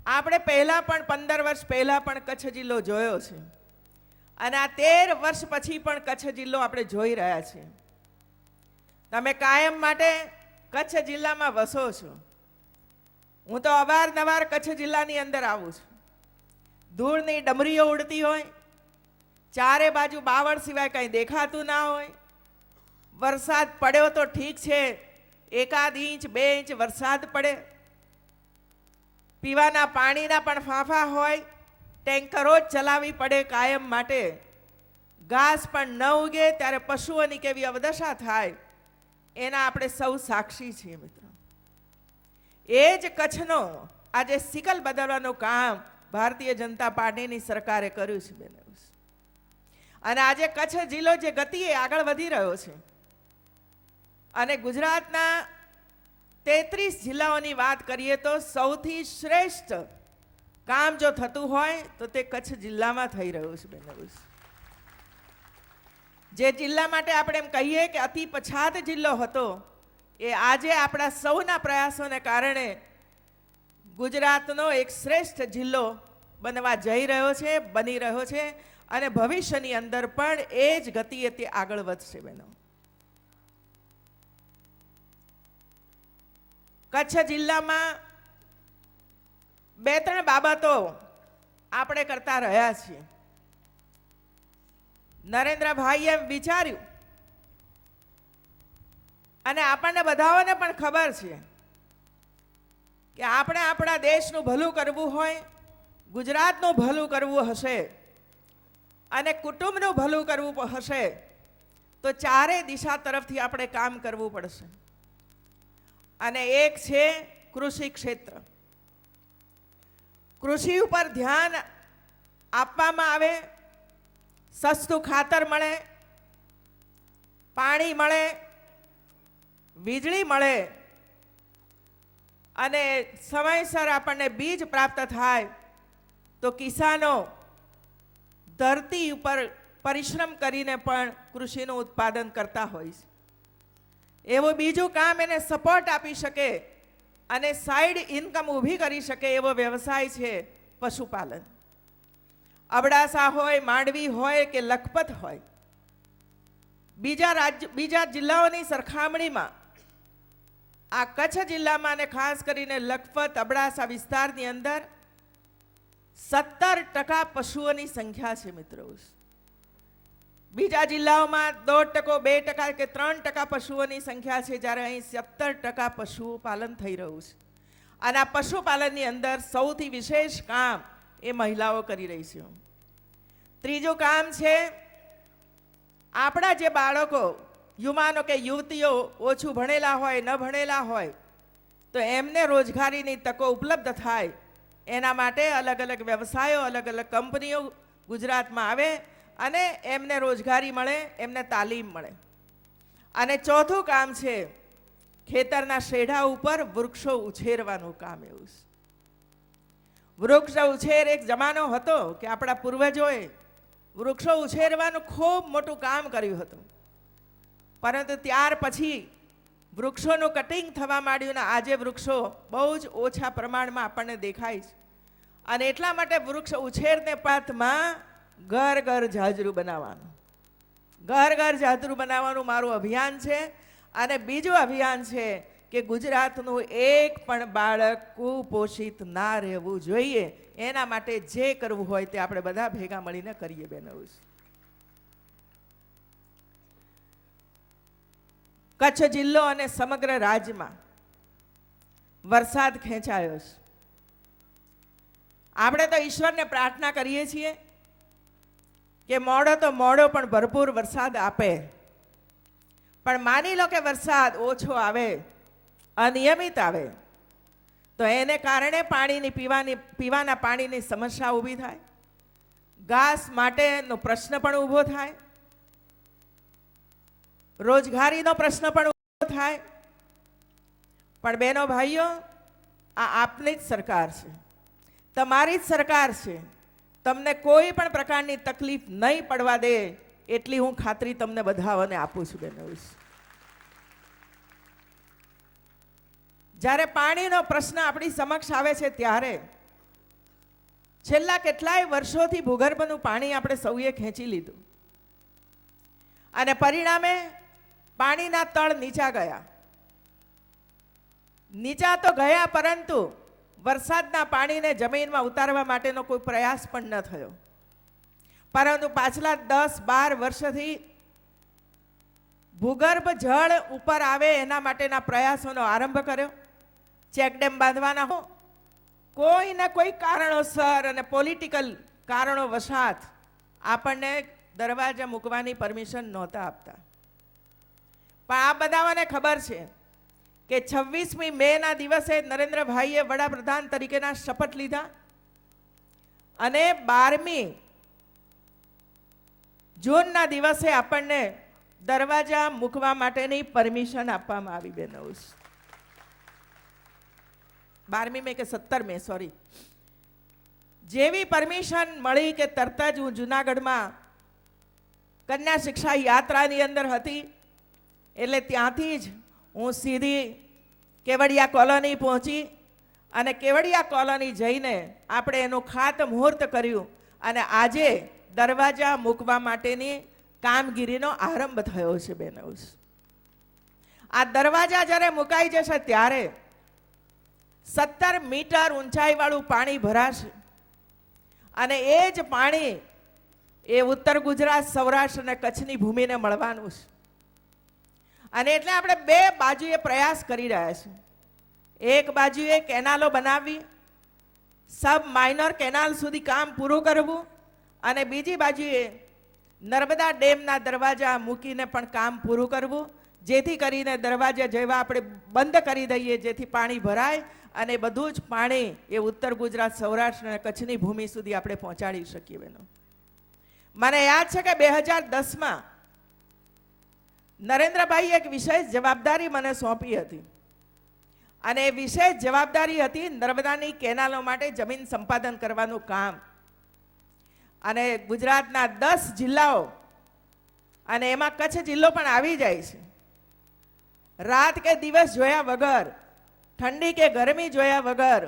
આપણે પહેલા પણ 15 વર્ષ પહેલા પણ કચ્છ જિલ્લો જોયો છે અને આ 13 વર્ષ પછી પણ કચ્છ જિલ્લો આપણે જોઈ રહ્યા છીએ. તમે કાયમ માટે કચ્છ જિલ્લામાં વસો છો. હું તો અવારનવાર કચ્છ જિલ્લાની અંદર આવું છું. ધૂળની ડમરીઓ ઉડતી હોય, ચારે બાજુ બાવળ સિવાય કંઈ દેખાતું ના હોય. વરસાદ પડ્યો તો ઠીક છે, 1 ઇંચ 2 ઇંચ વરસાદ પડે, પીવાના પાણીના પણ ફાંફા હોય, ટેન્કરો જ ચલાવવી પડે કાયમ માટે, ઘાસ પણ ન ઉગે ત્યારે પશુઓની કેવી અવદશા થાય એના આપણે સૌ સાક્ષી છીએ મિત્રો. એ જ કચ્છનો આજે સિકલ બદલવાનું કામ ભારતીય જનતા પાર્ટીની સરકારે કર્યું છે બેન. અને આજે કચ્છ જિલ્લો જે ગતિએ આગળ વધી રહ્યો છે અને ગુજરાતના 33 જિલ્લાઓની વાત કરીએ તો સૌથી શ્રેષ્ઠ કામ જો થતું હોય તો તે કચ્છ જિલ્લામાં થઈ રહ્યું છે બેન. જે જિલ્લા માટે આપણે એમ કહીએ કે અતિ પછાત જિલ્લો હતો, એ આજે આપણા સૌના પ્રયાસોને કારણે ગુજરાતનો એક શ્રેષ્ઠ જિલ્લો બનવા જઈ રહ્યો છે, બની રહ્યો છે અને ભવિષ્યની અંદર પણ એ જ ગતિએ તે આગળ વધશે બહેનો. કચ્છ જિલ્લામાં 2-3 બાબતો આપણે કરતા રહ્યા છીએ. નરેન્દ્રભાઈએ એમ વિચાર્યું અને આપણને બધાઓને પણ ખબર છે કે આપણે આપણા દેશનું ભલું કરવું હોય, ગુજરાતનું ભલું કરવું હશે અને કુટુંબનું ભલું કરવું હશે તો ચારે દિશા તરફથી આપણે કામ કરવું પડશે. અને એક છે કૃષિ ક્ષેત્ર. કૃષિ ઉપર ધ્યાન આપવામાં આવે, સસ્તું ખાતર મળે, પાણી મળે, વીજળી મળે અને સમયસર આપણને બીજ પ્રાપ્ત થાય તો કિસાનો ધરતી ઉપર પરિશ્રમ કરીને પણ કૃષિનું ઉત્પાદન કરતા હોય છે. એવું બીજું કામ એને સપોર્ટ આપી શકે અને સાઈડ ઇન્કમ ઊભી કરી શકે એવો વ્યવસાય છે પશુપાલન. અબડાસા હોય, માંડવી હોય કે લખપત હોય, બીજા જિલ્લાઓની સરખામણીમાં આ કચ્છ જિલ્લામાં અને ખાસ કરીને લખપત અબડાસા વિસ્તારની અંદર 17% પશુઓની સંખ્યા છે મિત્રો. બીજા જિલ્લાઓમાં 1.5%, 2% કે 3% પશુઓની સંખ્યા છે, જ્યારે અહીં 17% પશુપાલન થઈ રહ્યું છે. અને આ પશુપાલનની અંદર સૌથી વિશેષ કામ એ મહિલાઓ કરી રહી છે. ત્રીજું કામ છે આપણા જે બાળકો, યુવાનો કે યુવતીઓ ઓછું ભણેલા હોય, ન ભણેલા હોય તો એમને રોજગારીની તકો ઉપલબ્ધ થાય એના માટે અલગ અલગ વ્યવસાયો, અલગ અલગ કંપનીઓ ગુજરાતમાં આવે અને એમને રોજગારી મળે, એમને તાલીમ મળે. અને ચોથું કામ છે ખેતરના શેઢા ઉપર વૃક્ષો ઉછેરવાનું કામ. એવું છે વૃક્ષ ઉછેર એક જમાનો હતો કે આપણા પૂર્વજોએ વૃક્ષો ઉછેરવાનું ખૂબ મોટું કામ કર્યું હતું, પરંતુ ત્યાર પછી વૃક્ષોનું કટિંગ થવા માંડ્યું ને આજે વૃક્ષો બહુ જ ઓછા પ્રમાણમાં આપણને દેખાય છે. અને એટલા માટે વૃક્ષ ઉછેરને પાથમાં ઘર ઘર જાજરૂ બનાવવાનું, ઘર ઘર જાજરૂ બનાવવાનું મારું અભિયાન છે. અને બીજું અભિયાન છે કે ગુજરાતનું એક પણ બાળક કુપોષિત ના રહેવું જોઈએ. એના માટે જે કરવું હોય તે આપણે બધા ભેગા મળીને કરીએ બહેનો. કચ્છ જિલ્લો અને સમગ્ર રાજ્યમાં વરસાદ ખેંચાયો છે. આપણે તો ઈશ્વરને પ્રાર્થના કરીએ છીએ કે મોડો તો મોડો પણ ભરપૂર વરસાદ આપે. પણ માની લો કે વરસાદ ઓછો આવે, અનિયમિત આવે, તો એને કારણે પીવાના પાણીની સમસ્યા ઊભી થાય, ઘાસ માટેનો પ્રશ્ન પણ ઊભો થાય, રોજગારીનો પ્રશ્ન પણ ઊભો થાય. પણ બહેનો ભાઈઓ, આ આપની જ સરકાર છે, તમારી જ સરકાર છે. તમને કોઈ પણ પ્રકારની તકલીફ નહીં પડવા દે એટલી હું ખાતરી તમને બધાઓને આપું છું બહેનો. જ્યારે પાણીનો પ્રશ્ન આપણી સમક્ષ આવે છે ત્યારે છેલ્લા કેટલાય વર્ષોથી ભૂગર્ભનું પાણી આપણે સૌએ ખેંચી લીધું અને પરિણામે પાણીના તળ નીચા ગયા. નીચા તો ગયા, પરંતુ વરસાદના પાણીને જમીનમાં ઉતારવા માટેનો કોઈ પ્રયાસ પણ ન થયો. પરંતુ પાછલા 10-12 વર્ષથી ભૂગર્ભ જળ ઉપર આવે એના માટેના પ્રયાસોનો આરંભ કર્યો. ચેકડેમ બાંધવાના હો, કોઈને કોઈ કારણોસર અને પોલિટિકલ કારણો વશાત આપણને દરવાજા મૂકવાની પરમિશન નહોતા આપતા. પણ આ બધાને ખબર છે કે 26મી મેના દિવસે નરેન્દ્રભાઈએ વડાપ્રધાન તરીકેના શપથ લીધા અને 12મી જૂનના દિવસે આપણને દરવાજા મૂકવા માટેની પરમિશન આપવામાં આવી બહેનો. 12મી મે કે 17 મે, સોરી. જેવી પરમિશન મળી કે તરત જ હું જુનાગઢમાં કન્યા શિક્ષા યાત્રાની અંદર હતી, એટલે ત્યાંથી જ હું સીધી કેવડિયા કોલોની પહોંચી અને કેવડિયા કોલોની જઈને આપણે એનું ખાતમુહૂર્ત કર્યું અને આજે દરવાજા મૂકવા માટેની કામગીરીનો આરંભ થયો છે બહેનો. આ દરવાજા જ્યારે મુકાઈ જશે ત્યારે 17 મીટર ઊંચાઈવાળું પાણી ભરાશે અને એ જ પાણી એ ઉત્તર ગુજરાત, સૌરાષ્ટ્ર અને કચ્છની ભૂમિને મળવાનું છે. અને એટલે આપણે બે બાજુએ પ્રયાસ કરી રહ્યા છીએ. એક બાજુએ કેનાલો બનાવવી, સબ માઇનર કેનાલ સુધી કામ પૂરું કરવું, અને બીજી બાજુએ નર્મદા ડેમના દરવાજા મૂકીને પણ કામ પૂરું કરવું, જેથી કરીને દરવાજા જેવા આપણે બંધ કરી દઈએ જેથી પાણી ભરાય અને બધું જ પાણી એ ઉત્તર ગુજરાત, સૌરાષ્ટ્ર અને કચ્છની ભૂમિ સુધી આપણે પહોંચાડી શકીએ બહેનો. મને યાદ છે કે 2010માં નરેન્દ્રભાઈએ એક વિશેષ જવાબદારી મને સોંપી હતી અને એ વિશેષ જવાબદારી હતી નર્મદાની કેનાલો માટે જમીન સંપાદન કરવાનું કામ. અને ગુજરાતના 10 જિલ્લાઓ અને એમાં કચ્છ જિલ્લો પણ આવી જાય છે. રાત કે દિવસ જોયા વગર, ઠંડી કે ગરમી જોયા વગર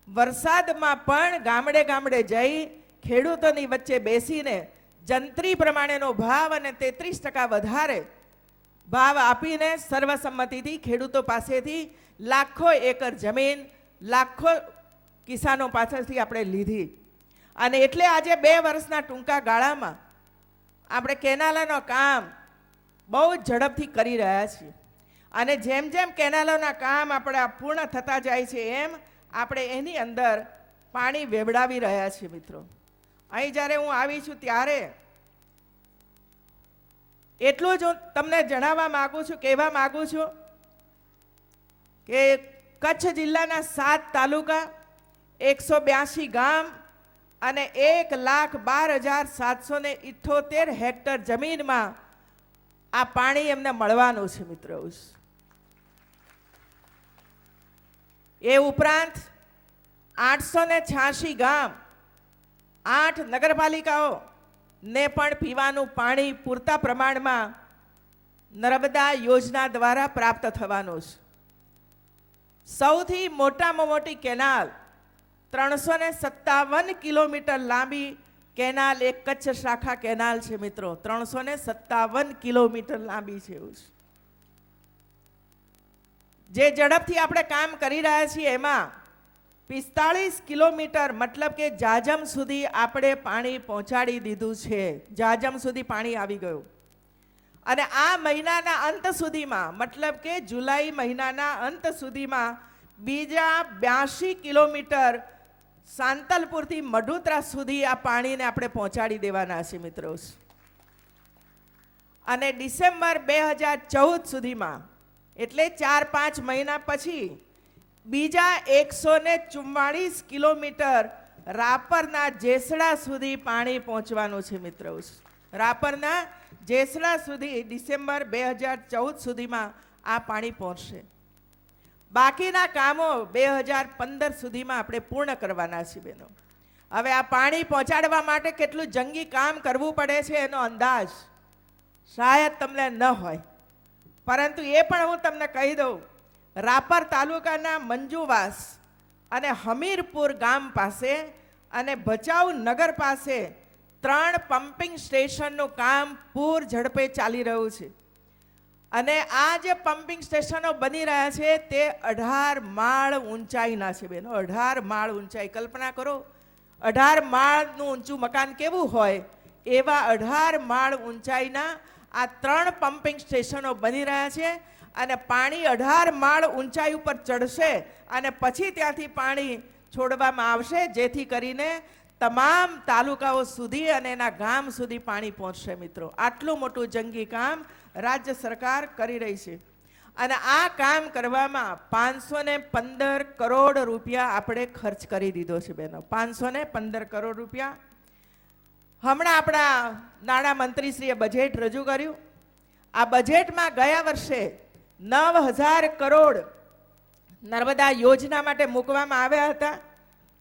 વરસાદમાં પણ ગામડે ગામડે જઈ ખેડૂતોની વચ્ચે બેસીને જંત્રી પ્રમાણેનો ભાવ અને 33% વધારે ભાવ આપીને સર્વસંમતિથી ખેડૂતો પાસેથી લાખો એકર જમીન, લાખો કિસાનો પાસેથી આપણે લીધી. અને એટલે આજે 2 વર્ષના ટૂંકા ગાળામાં આપણે કેનાલોનું કામ બહુ જ ઝડપથી કરી રહ્યા છીએ. અને જેમ જેમ કેનાલોના કામ આપણે પૂર્ણ થતા જાય છે એમ આપણે એની અંદર પાણી વેવડાવી રહ્યા છીએ મિત્રો. અહીં જ્યારે હું આવી છું ત્યારે એટલું જ હું તમને જણાવવા માગું છું, કહેવા માગું છું કે કચ્છ જિલ્લાના 7 તાલુકા, 182 ગામ અને 1,12,778 હેક્ટર જમીનમાં આ પાણી એમને મળવાનું છે મિત્રો. એ ઉપરાંત 886 ગામ, 8 નગરપાલિકાઓ ને પણ પીવાનું પાણી પૂરતા પ્રમાણમાં નર્મદા યોજના દ્વારા પ્રાપ્ત થવાનું છે. સૌથી મોટામાં મોટી કેનાલ 357 કિલોમીટર લાંબી કેનાલ એક કચ્છ શાખા કેનાલ છે મિત્રો. 357 કિલોમીટર લાંબી છે. એવું છે જે ઝડપથી આપણે કામ કરી રહ્યા છીએ એમાં 45 કિલોમીટર મતલબ કે જાજમ સુધી આપણે પાણી પહોંચાડી દીધું છે. જાજમ સુધી પાણી આવી ગયું અને આ મહિનાના અંત સુધીમાં મતલબ કે જુલાઈ મહિનાના અંત સુધીમાં બીજા 82 કિલોમીટર સાંતલપુરથી મઢુતરા સુધી આ પાણીને આપણે પહોંચાડી દેવાના છે મિત્રો. અને ડિસેમ્બર 2014 સુધીમાં એટલે 4-5 મહિના પછી બીજા 144 કિલોમીટર રાપરના જેસડા સુધી પાણી પહોંચવાનું છે મિત્રો. રાપરના જેસડા સુધી ડિસેમ્બર 2014 સુધીમાં આ પાણી પહોંચશે. બાકીના કામો 2015 સુધીમાં આપણે પૂર્ણ કરવાના છે બહેનો. હવે આ પાણી પહોંચાડવા માટે કેટલું જંગી કામ કરવું પડે છે એનો અંદાજ શાયદ તમને ન હોય, પરંતુ એ પણ હું તમને કહી દઉં. રાપર તાલુકાના મંજુવાસ અને હમીરપુર ગામ પાસે અને ભચાઉ નગર પાસે 3 પમ્પિંગ સ્ટેશનનું કામ પૂર ઝડપે ચાલી રહ્યું છે. અને આ જે પમ્પિંગ સ્ટેશનો બની રહ્યા છે તે 18 માળ ઊંચાઈના છે બેનો. 18 માળ ઊંચાઈ. કલ્પના કરો 18 માળનું ઊંચું મકાન કેવું હોય એવા 18 માળ ઊંચાઈના આ 3 પમ્પિંગ સ્ટેશનો બની રહ્યા છે. અને પાણી 18 માળ ઊંચાઈ ઉપર ચડશે અને પછી ત્યાંથી પાણી છોડવામાં આવશે, જેથી કરીને તમામ તાલુકાઓ સુધી અને એના ગામ સુધી પાણી પહોંચશે મિત્રો. આટલું મોટું જંગી કામ રાજ્ય સરકાર કરી રહી છે. અને આ કામ કરવામાં 515 કરોડ રૂપિયા આપણે ખર્ચ કરી દીધો છે બહેનો. 515 કરોડ રૂપિયા. હમણાં આપણા નાણામંત્રીશ્રીએ બજેટ રજૂ કર્યું. આ બજેટમાં ગયા વર્ષે 9,000 કરોડ નર્મદા યોજના માટે મૂકવામાં આવ્યા હતા.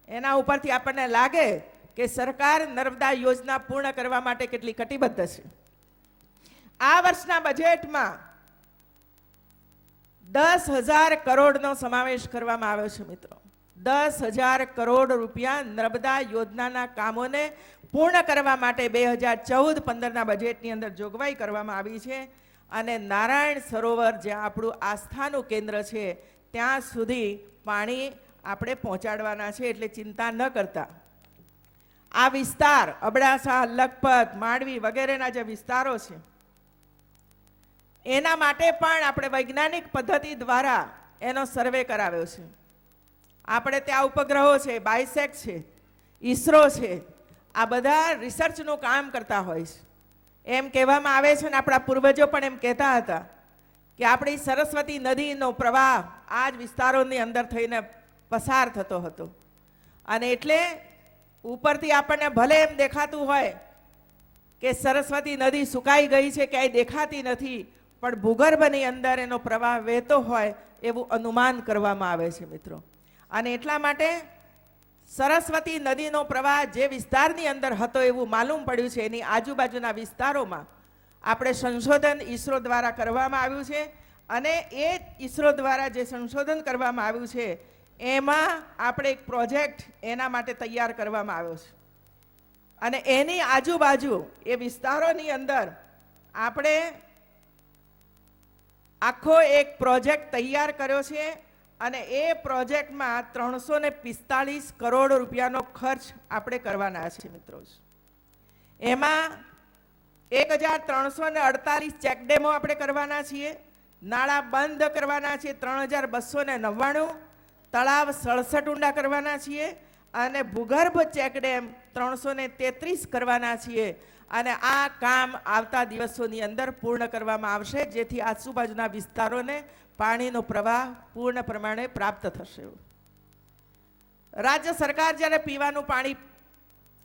એના ઉપરથી આપણને લાગે કે સરકાર નર્મદા યોજના પૂર્ણ કરવા માટે કેટલી કટિબદ્ધ છે. આ વર્ષના બજેટમાં 10,000 કરોડનો સમાવેશ કરવામાં આવ્યો છે મિત્રો. 10,000 કરોડ રૂપિયા નર્મદા યોજનાના કામોને પૂર્ણ કરવા માટે 2014-15ના બજેટની અંદર જોગવાઈ કરવામાં આવી છે. અને નારાયણ સરોવર જ્યાં આપણું આસ્થાનું કેન્દ્ર છે ત્યાં સુધી પાણી આપણે પહોંચાડવાના છે, એટલે ચિંતા ન કરતા. આ વિસ્તાર અબડાસા, લખપત, માંડવી વગેરેના જે વિસ્તારો છે એના માટે પણ આપણે વૈજ્ઞાનિક પદ્ધતિ દ્વારા એનો સર્વે કરાવ્યો છે. આપણે ત્યાં ઉપગ્રહો છે, બાયસેક છે, ઈસરો છે, આ બધા રિસર્ચનું કામ કરતા હોય છે. એમ કહેવામાં આવે છે ને આપણા પૂર્વજો પણ એમ કહેતા હતા કે આપણી સરસ્વતી નદીનો પ્રવાહ આ જ વિસ્તારોની અંદર થઈને પસાર થતો હતો. અને એટલે ઉપરથી આપણને ભલે એમ દેખાતું હોય કે સરસ્વતી નદી સુકાઈ ગઈ છે, ક્યાંય દેખાતી નથી, પણ ભૂગર્ભની અંદર એનો પ્રવાહ વહેતો હોય એવું અનુમાન કરવામાં આવે છે મિત્રો. અને એટલા માટે સરસ્વતી નદીનો પ્રવાહ જે વિસ્તારની અંદર હતો એવું માલુમ પડ્યું છે. એની આજુબાજુના વિસ્તારોમાં આપણે સંશોધન ઈસરો દ્વારા કરવામાં આવ્યું છે. અને એ ઈસરો દ્વારા જે સંશોધન કરવામાં આવ્યું છે એમાં આપણે એક પ્રોજેક્ટ એના માટે તૈયાર કરવામાં આવ્યો છે. અને એની આજુબાજુ એ વિસ્તારોની અંદર આપણે આખો એક પ્રોજેક્ટ તૈયાર કર્યો છે. અને એ પ્રોજેક્ટમાં 345 કરોડ રૂપિયાનો ખર્ચ આપણે કરવાના છે મિત્રો. એમાં 1,348 ચેકડેમો આપણે કરવાના છીએ, નાળા બંધ કરવાના છીએ 3,299, તળાવ 67 ઊંડા કરવાના છીએ અને ભૂગર્ભ ચેકડેમ 333 કરવાના છીએ. અને આ કામ આવતા દિવસોની અંદર પૂર્ણ કરવામાં આવશે, જેથી આજુબાજુના વિસ્તારોને પાણીનો પ્રવાહ પૂર્ણ પ્રમાણે પ્રાપ્ત થશે. રાજ્ય સરકાર જ્યારે પીવાનું પાણી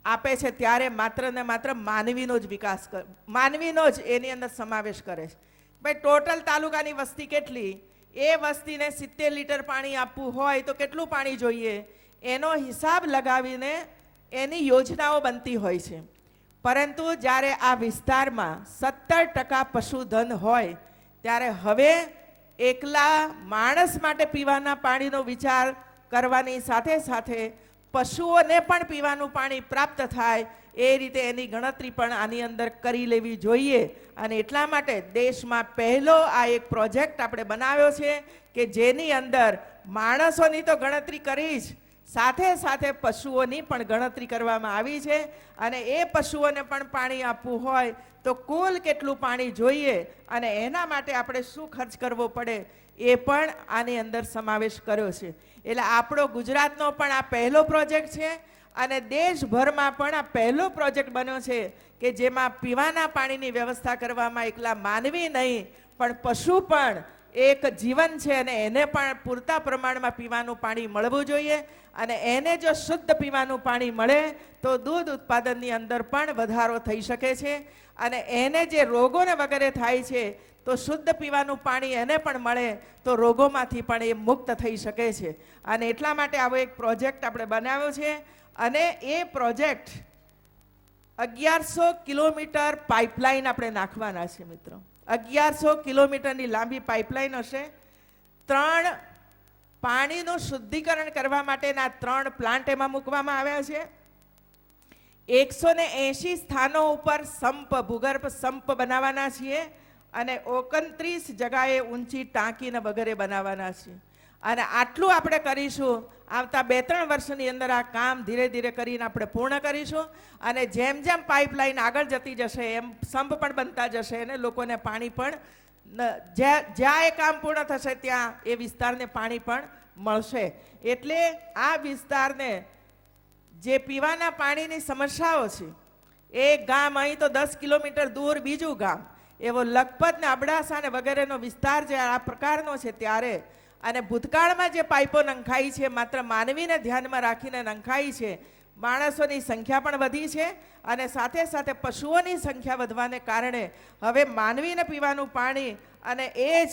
આપે છે ત્યારે માત્ર ને માત્ર માનવીનો જ વિકાસ માનવીનો જ એની અંદર સમાવેશ કરે છે. ભાઈ ટોટલ તાલુકાની વસ્તી કેટલી, એ વસ્તીને 70 લીટર પાણી આપવું હોય તો કેટલું પાણી જોઈએ એનો હિસાબ લગાવીને એની યોજનાઓ બનતી હોય છે. પરંતુ જ્યારે આ વિસ્તારમાં 17% પશુધન હોય ત્યારે હવે એકલા માણસ માટે પીવાના પાણીનો વિચાર કરવાની સાથે સાથે પશુઓને પણ પીવાનું પાણી પ્રાપ્ત થાય એ રીતે એની ગણતરી પણ આની અંદર કરી લેવી જોઈએ. અને એટલા માટે દેશમાં પહેલો આ એક પ્રોજેક્ટ આપણે બનાવ્યો છે કે જેની અંદર માણસોની તો ગણતરી કરી જ સાથે સાથે પશુઓની પણ ગણતરી કરવામાં આવી છે. અને એ પશુઓને પણ પાણી આપવું હોય તો કુલ કેટલું પાણી જોઈએ અને એના માટે આપણે શું ખર્ચ કરવો પડે એ પણ આની અંદર સમાવેશ કર્યો છે. એટલે આપણો ગુજરાતનો પણ આ પહેલો પ્રોજેક્ટ છે અને દેશભરમાં પણ આ પહેલો પ્રોજેક્ટ બન્યો છે કે જેમાં પીવાના પાણીની વ્યવસ્થા કરવામાં એકલા માનવી નહીં પણ પશુ પણ એક જીવન છે અને એને પણ પૂરતા પ્રમાણમાં પીવાનું પાણી મળવું જોઈએ. અને એને જો શુદ્ધ પીવાનું પાણી મળે તો દૂધ ઉત્પાદનની અંદર પણ વધારો થઈ શકે છે. અને એને જે રોગોને વગેરે થાય છે તો શુદ્ધ પીવાનું પાણી એને પણ મળે તો રોગોમાંથી પણ એ મુક્ત થઈ શકે છે. અને એટલા માટે આવો એક પ્રોજેક્ટ આપણે બનાવ્યો છે. અને એ પ્રોજેક્ટ 1100 કિલોમીટર પાઇપલાઇન આપણે નાખવાના છે મિત્રો. 1100 કિલોમીટરની લાંબી પાઇપલાઇન હશે. 3 પાણીનું શુદ્ધિકરણ કરવા માટેના 3 પ્લાન્ટ એમાં મૂકવામાં આવ્યા છે. 180 સ્થાનો ઉપર સંપ ભૂગર્ભ સંપ બનાવવાના છીએ અને 29 જગાએ ઊંચી ટાંકીને વગેરે બનાવવાના છીએ. અને આટલું આપણે કરીશું. આવતા 2-3 વર્ષની અંદર આ કામ ધીરે ધીરે કરીને આપણે પૂર્ણ કરીશું. અને જેમ જેમ પાઇપલાઇન આગળ જતી જશે એમ સંપ પણ બનતા જશે અને લોકોને પાણી પણ જ્યાં એ કામ પૂર્ણ થશે ત્યાં એ વિસ્તારને પાણી પણ મળશે. એટલે આ વિસ્તારને જે પીવાના પાણીની સમસ્યાઓ છે એક ગામ અહીં તો 10 કિલોમીટર દૂર બીજું ગામ એવો લખપત ને અબડાસા ને વગેરેનો વિસ્તાર જે આ પ્રકારનો છે ત્યારે અને ભૂતકાળમાં જે પાઇપો નંખાઈ છે માત્ર માનવીને ધ્યાનમાં રાખીને નંખાઈ છે. માણસોની સંખ્યા પણ વધી છે અને સાથે સાથે પશુઓની સંખ્યા વધવાને કારણે હવે માનવીને પીવાનું પાણી અને એ જ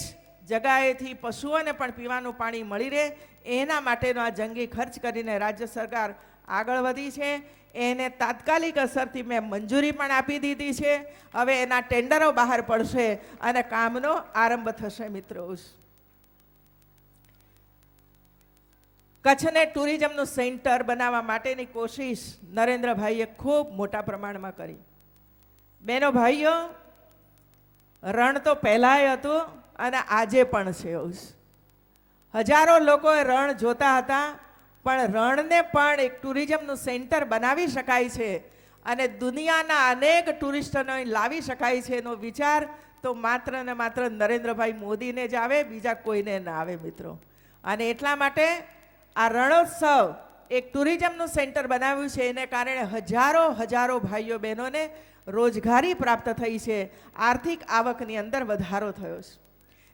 જગાએથી પશુઓને પણ પીવાનું પાણી મળી રહે એના માટેનો આ જંગી ખર્ચ કરીને રાજ્ય સરકાર આગળ વધી છે. એને તાત્કાલિક અસરથી મેં મંજૂરી પણ આપી દીધી છે. હવે એના ટેન્ડરો બહાર પડશે અને કામનો આરંભ થશે. મિત્રો, કચ્છને ટુરિઝમનું સેન્ટર બનાવવા માટેની કોશિશ નરેન્દ્રભાઈએ ખૂબ મોટા પ્રમાણમાં કરી. બહેનો ભાઈઓ, રણ તો પહેલાંય હતું અને આજે પણ છે. હજારો લોકોએ રણ જોતા હતા પણ રણને પણ એક ટુરિઝમનું સેન્ટર બનાવી શકાય છે અને દુનિયાના અનેક ટુરિસ્ટોને લાવી શકાય છે એનો વિચાર તો માત્ર ને માત્ર નરેન્દ્રભાઈ મોદીને જ આવે, બીજા કોઈને ના આવે મિત્રો. અને એટલા માટે આ રણોત્સવ એક ટુરિઝમનું સેન્ટર બનાવ્યું છે એને કારણે હજારો ભાઈઓ બહેનોને રોજગારી પ્રાપ્ત થઈ છે. આર્થિક આવકની અંદર વધારો થયો છે.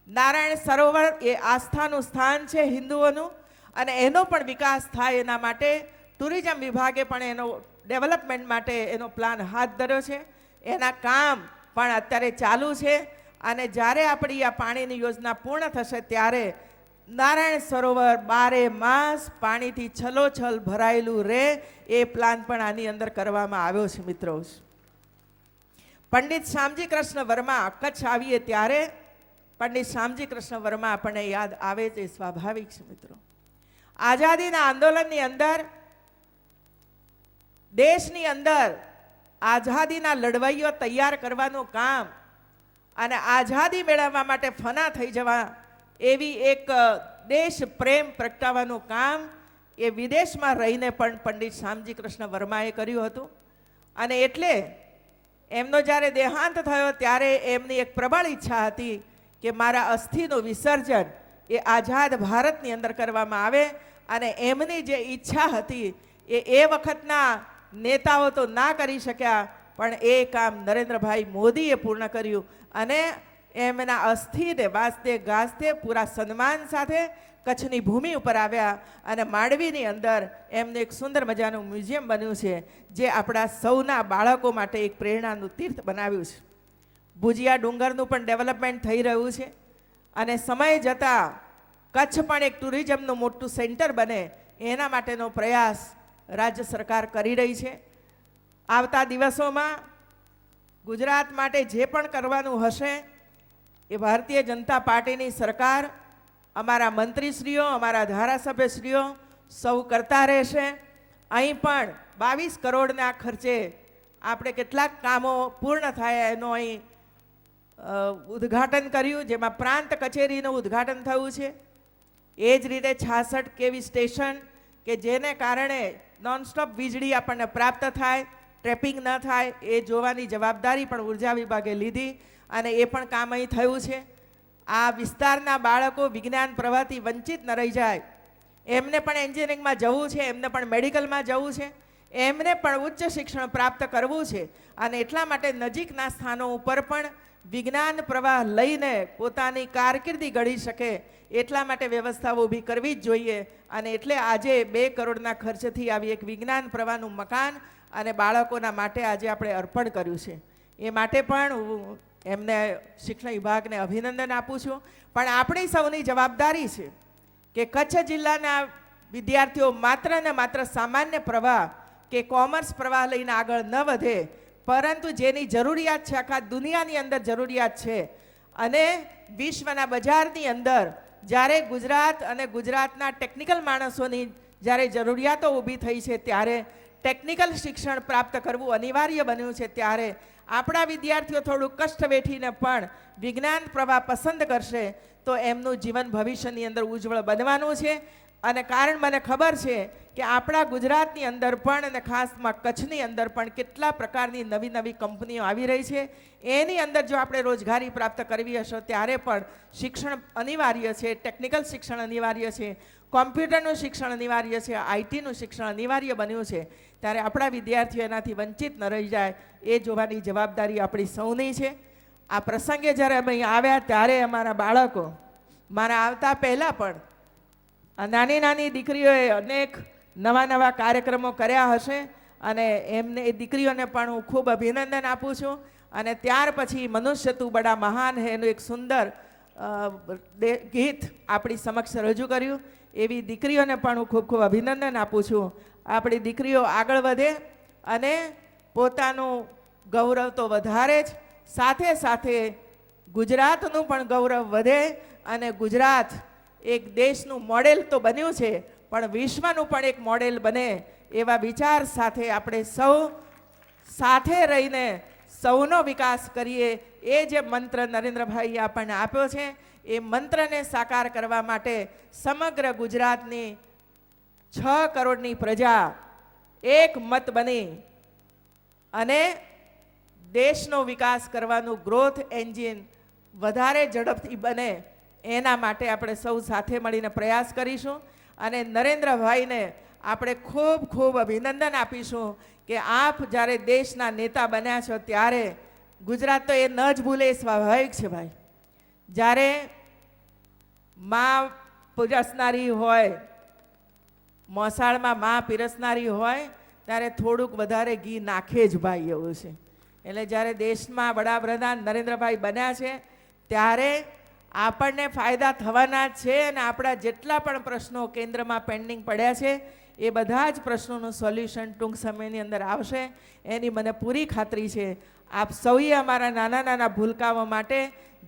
નારાયણ સરોવર એ આસ્થાનું સ્થાન છે હિન્દુઓનું અને એનો પણ વિકાસ થાય એના માટે ટુરિઝમ વિભાગે પણ એનો ડેવલપમેન્ટ માટે એનો પ્લાન હાથ ધર્યો છે. એના કામ પણ અત્યારે ચાલુ છે અને જ્યારે આપણી આ પાણીની યોજના પૂર્ણ થશે ત્યારે નારાયણ સરોવર 12 માસ પાણીથી છલોછલ ભરાયેલું રહે એ પ્લાન પણ આની અંદર કરવામાં આવ્યો છે. મિત્રો, પંડિત શામજી કૃષ્ણ વર્મા કચ્છ આવીએ ત્યારે પંડિત શામજી કૃષ્ણ વર્મા આપણને યાદ આવે તે સ્વાભાવિક છે. મિત્રો, આઝાદીના આંદોલનની અંદર દેશની અંદર આઝાદીના લડવૈયો તૈયાર કરવાનું કામ અને આઝાદી મેળવવા માટે ફના થઈ જવા એવી એક દેશ પ્રેમ પ્રગટાવવાનું કામ એ વિદેશમાં રહીને પણ પંડિત શામજી કૃષ્ણ વર્માએ કર્યું હતું. અને એટલે એમનો જ્યારે દેહાંત થયો ત્યારે એમની એક પ્રબળ ઈચ્છા હતી કે મારા અસ્થિનું વિસર્જન એ આઝાદ ભારતની અંદર કરવામાં આવે. અને એમની જે ઈચ્છા હતી એ વખતના નેતાઓ તો ના કરી શક્યા પણ એ કામ નરેન્દ્રભાઈ મોદીએ પૂર્ણ કર્યું અને એમના અસ્થિને વાસ્તે ગાસ્તે પૂરા સન્માન સાથે કચ્છની ભૂમિ ઉપર આવ્યા અને માંડવીની અંદર એમને એક સુંદર મજાનું મ્યુઝિયમ બન્યું છે જે આપણા સૌના બાળકો માટે એક પ્રેરણાનું તીર્થ બનાવ્યું છે. ભુજિયા ડુંગરનું પણ ડેવલપમેન્ટ થઈ રહ્યું છે અને સમય જતાં કચ્છ પણ એક ટુરિઝમનું મોટું સેન્ટર બને એના માટેનો પ્રયાસ રાજ્ય સરકાર કરી રહી છે. આવતા દિવસોમાં ગુજરાત માટે જે પણ કરવાનું હશે એ ભારતીય જનતા પાર્ટીની સરકાર, અમારા મંત્રીશ્રીઓ, અમારા ધારાસભ્યશ્રીઓ સૌ કરતા રહેશે. અહીં પણ 22 કરોડના ખર્ચે આપણે કેટલાક કામો પૂર્ણ થાય એનું અહીં ઉદ્ઘાટન કર્યું, જેમાં પ્રાંત કચેરીનું ઉદ્ઘાટન થયું છે. એ જ રીતે 66 કેવી સ્ટેશન કે જેને કારણે નોનસ્ટોપ વીજળી આપણને પ્રાપ્ત થાય, ટ્રેપિંગ ન થાય, એ જોવાની જવાબદારી પણ ઉર્જા વિભાગે લીધી અને એ પણ કામ અહીં થયું છે. આ વિસ્તારના બાળકો વિજ્ઞાન પ્રવાહથી વંચિત ન રહી જાય, એમને પણ એન્જિનિયરિંગમાં જવું છે, એમને પણ મેડિકલમાં જવું છે, એમને પણ ઉચ્ચ શિક્ષણ પ્રાપ્ત કરવું છે અને એટલા માટે નજીકના સ્થાનો ઉપર પણ વિજ્ઞાન પ્રવાહ લઈને પોતાની કારકિર્દી ઘડી શકે એટલા માટે વ્યવસ્થાઓ ઊભી કરવી જ જોઈએ. અને એટલે આજે 2 કરોડના ખર્ચથી આવી એક વિજ્ઞાન પ્રવાહનું મકાન અને બાળકોના માટે આજે આપણે અર્પણ કર્યું છે. એ માટે પણ હું એમને શિક્ષણ વિભાગને અભિનંદન આપું છું. પણ આપણી સૌની જવાબદારી છે કે કચ્છ જિલ્લાના વિદ્યાર્થીઓ માત્ર ને માત્ર સામાન્ય પ્રવાહ કે કોમર્સ પ્રવાહ લઈને આગળ ન વધે, પરંતુ જેની જરૂરિયાત છે, આખા દુનિયાની અંદર જરૂરિયાત છે અને વિશ્વના બજારની અંદર જ્યારે ગુજરાત અને ગુજરાતના ટેકનિકલ માણસોની જ્યારે જરૂરિયાતો ઊભી થઈ છે ત્યારે ટેકનિકલ શિક્ષણ પ્રાપ્ત કરવું અનિવાર્ય બન્યું છે. ત્યારે આપણા વિદ્યાર્થીઓ થોડું કષ્ટ વેઠીને પણ વિજ્ઞાન પ્રવાહ પસંદ કરશે તો એમનું જીવન ભવિષ્યની અંદર ઉજ્જવળ બનવાનું છે. અને કારણ મને ખબર છે કે આપણા ગુજરાતની અંદર પણ અને ખાસમાં કચ્છની અંદર પણ કેટલા પ્રકારની નવી નવી કંપનીઓ આવી રહી છે. એની અંદર જો આપણે રોજગારી પ્રાપ્ત કરવી હશે ત્યારે પણ શિક્ષણ અનિવાર્ય છે, ટેકનિકલ શિક્ષણ અનિવાર્ય છે, કોમ્પ્યુટરનું શિક્ષણ અનિવાર્ય છે, આઈટીનું શિક્ષણ અનિવાર્ય બન્યું છે. ત્યારે આપણા વિદ્યાર્થીઓ એનાથી વંચિત ન રહી જાય એ જોવાની જવાબદારી આપણી સૌની છે. આ પ્રસંગે જ્યારે અમે અહીં આવ્યા ત્યારે અમારા બાળકો, મારા આવતા પહેલાં પણ આ નાની નાની દીકરીઓએ અનેક નવા નવા કાર્યક્રમો કર્યા હશે અને એમને એ દીકરીઓને પણ હું ખૂબ અભિનંદન આપું છું. અને ત્યાર પછી મનુષ્ય તું બડા મહાન હે એનું એક સુંદર ગીત આપણી સમક્ષ રજૂ કર્યું. એવી દીકરીઓને પણ હું ખૂબ ખૂબ અભિનંદન આપું છું. આપણી દીકરીઓ આગળ વધે અને પોતાનું ગૌરવ તો વધારે જ, સાથે સાથે ગુજરાતનું પણ ગૌરવ વધે અને ગુજરાત એક દેશનું મોડેલ તો બન્યું છે પણ વિશ્વનું પણ એક મોડેલ બને એવા વિચાર સાથે આપણે સૌ સાથે રહીને સૌનો વિકાસ કરીએ. એ જે મંત્ર નરેન્દ્રભાઈએ આપણને આપ્યો છે એ મંત્રને સાકાર કરવા માટે સમગ્ર ગુજરાતની 6 કરોડની પ્રજા એક મત બની અને દેશનો વિકાસ કરવાનું ગ્રોથ એન્જિન વધારે ઝડપથી બને એના માટે આપણે સૌ સાથે મળીને પ્રયાસ કરીશું. અને નરેન્દ્રભાઈને આપણે ખૂબ ખૂબ અભિનંદન આપીશું કે આપ જ્યારે દેશના નેતા બન્યા છો ત્યારે ગુજરાત તો એ ન જ ભૂલે, સ્વાભાવિક છે ભાઈ. જ્યારે માં પીરસનારી હોય, મોસાળમાં માં પીરસનારી હોય ત્યારે થોડુંક વધારે ઘી નાખે જ ભાઈ, એવું છે. એટલે જ્યારે દેશમાં વડાપ્રધાન નરેન્દ્રભાઈ બન્યા છે ત્યારે આપણને ફાયદા થવાના જ છે અને આપણા જેટલા પણ પ્રશ્નો કેન્દ્રમાં પેન્ડિંગ પડ્યા છે એ બધા જ પ્રશ્નોનું સોલ્યુશન ટૂંક સમયની અંદર આવશે એની મને પૂરી ખાતરી છે. આપ સૌએ અમારા નાના નાના ભૂલકાઓ માટે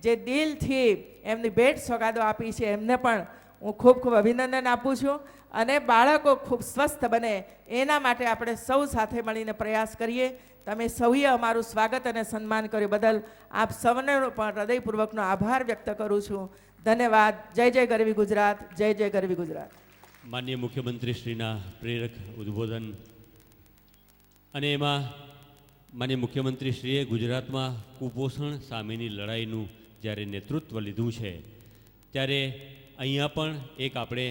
જે દિલથી એમની ભેટ સોગાદો આપી છે એમને પણ હું ખૂબ ખૂબ અભિનંદન આપું છું. અને બાળકો ખૂબ સ્વસ્થ બને એના માટે આપણે સૌ સાથે મળીને પ્રયાસ કરીએ. તમે સૌએ અમારું સ્વાગત અને સન્માન કર્યું બદલ આપ સૌને પણ હૃદયપૂર્વકનો આભાર વ્યક્ત કરું છું. ધન્યવાદ. જય જય ગરવી ગુજરાત, જય જય ગરવી ગુજરાત. માનનીય મુખ્યમંત્રીશ્રીના પ્રેરક ઉદ્બોધન અને એમાં માનનીય મુખ્યમંત્રીશ્રીએ ગુજરાતમાં કુપોષણ સામેની લડાઈનું જ્યારે નેતૃત્વ લીધું છે ત્યારે અહીંયા પણ એક આપણે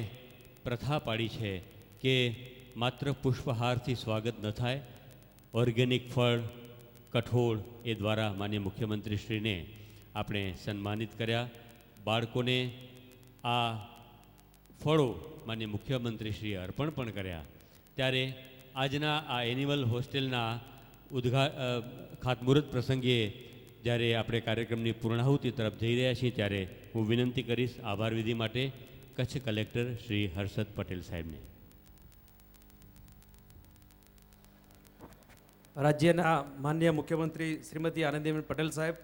પ્રથા પાડી છે કે માત્ર પુષ્પહારથી સ્વાગત ન થાય, ઓર્ગેનિક ફળ, કઠોળ એ દ્વારા માનનીય મુખ્યમંત્રીશ્રીને આપણે સન્માનિત કર્યા. બાળકોને આ ફળો માનનીય મુખ્યમંત્રીશ્રીએ અર્પણ પણ કર્યા. ત્યારે આજના આ એનિમલ હોસ્ટેલના ખાતમુહૂર્ત પ્રસંગે જ્યારે આપણે કાર્યક્રમની પૂર્ણાહુતિ તરફ જઈ રહ્યા છીએ ત્યારે હું વિનંતી કરીશ આભાર વિધિ માટે કચ્છ કલેક્ટર શ્રી હર્ષદ પટેલ સાહેબને. રાજ્યના માનનીય મુખ્યમંત્રી શ્રીમતી આનંદીબેન પટેલ સાહેબ,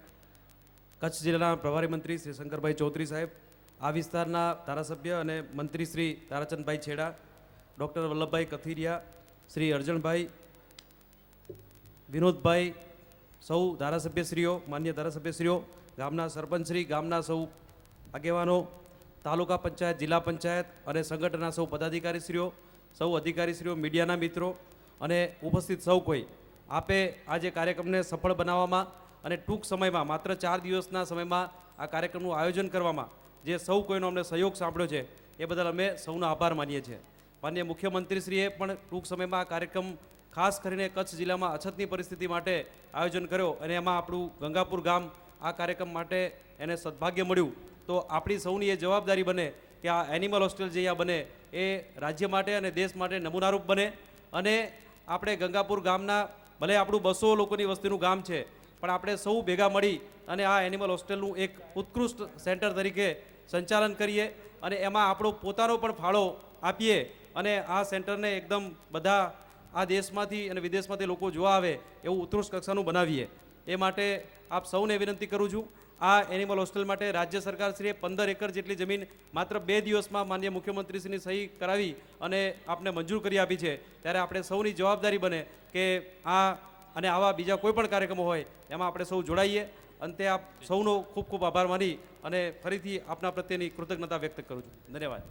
કચ્છ જિલ્લાના પ્રભારી મંત્રી શ્રી શંકરભાઈ ચૌધરી સાહેબ, આ વિસ્તારના ધારાસભ્ય અને મંત્રી શ્રી તારાચંદભાઈ છેડા, ડૉક્ટર વલ્લભભાઈ કથિરિયા, શ્રી અર્જણભાઈ, વિનોદભાઈ, સૌ ધારાસભ્યશ્રીઓ, માન્ય ધારાસભ્યશ્રીઓ, ગામના સરપંચશ્રી, ગામના સૌ આગેવાનો, તાલુકા પંચાયત, જિલ્લા પંચાયત અને સંગઠનના સૌ પદાધિકારીશ્રીઓ, સૌ અધિકારીશ્રીઓ, મીડિયાના મિત્રો અને ઉપસ્થિત સૌ કોઈ, આપે આજે કાર્યક્રમને સફળ બનાવવામાં અને ટૂંક સમયમાં માત્ર 4 દિવસના સમયમાં આ કાર્યક્રમનું આયોજન કરવામાં જે સૌ કોઈનો અમને સહયોગ સાંપડ્યો છે એ બદલ અમે સૌનો આભાર માનીએ છીએ. માનનીય મુખ્યમંત્રીશ્રીએ પણ ટૂંક સમયમાં આ કાર્યક્રમ ખાસ કરીને કચ્છ જિલ્લામાં અછતની પરિસ્થિતિ માટે આયોજન કર્યો અને એમાં આપણું ગંગાપુર ગામ આ કાર્યક્રમ માટે એને સદભાગ્ય મળ્યું. તો આપણી સૌની એ જવાબદારી બને કે આ એનિમલ હોસ્ટેલ જે અહીંયા બને એ રાજ્ય માટે અને દેશ માટે નમૂનારૂપ બને અને આપણે ગંગાપુર ગામના ભલે આપણું 200 લોકોની વસ્તીનું ગામ છે પણ આપણે સૌ ભેગા મળી અને આ એનિમલ હોસ્ટેલનું એક ઉત્કૃષ્ટ સેન્ટર તરીકે સંચાલન કરીએ અને એમાં આપણો પોતાનો પણ ફાળો આપીએ અને આ સેન્ટરને એકદમ બધા આ દેશમાંથી અને વિદેશમાંથી લોકો જોવા આવે એવું ઉત્કૃષ્ટ કક્ષાનું બનાવીએ. એ માટે આપ સૌને વિનંતી કરું છું. આ એનિમલ હોસ્ટેલ માટે રાજ્ય સરકારશ્રીએ 15 એકર જેટલી જમીન માત્ર 2 દિવસમાં માનનીય મુખ્યમંત્રીશ્રીની સહી કરાવી અને આપને મંજૂર કરી આપી છે. ત્યારે આપણે સૌની જવાબદારી બને કે આ અને આવા બીજા કોઈ પણ કાર્યક્રમો હોય એમાં આપણે સૌ જોડાઈએ. અંતે આપ સૌનો ખૂબ ખૂબ આભાર માની અને ફરીથી આપના પ્રત્યેની કૃતજ્ઞતા વ્યક્ત કરું છું. ધન્યવાદ.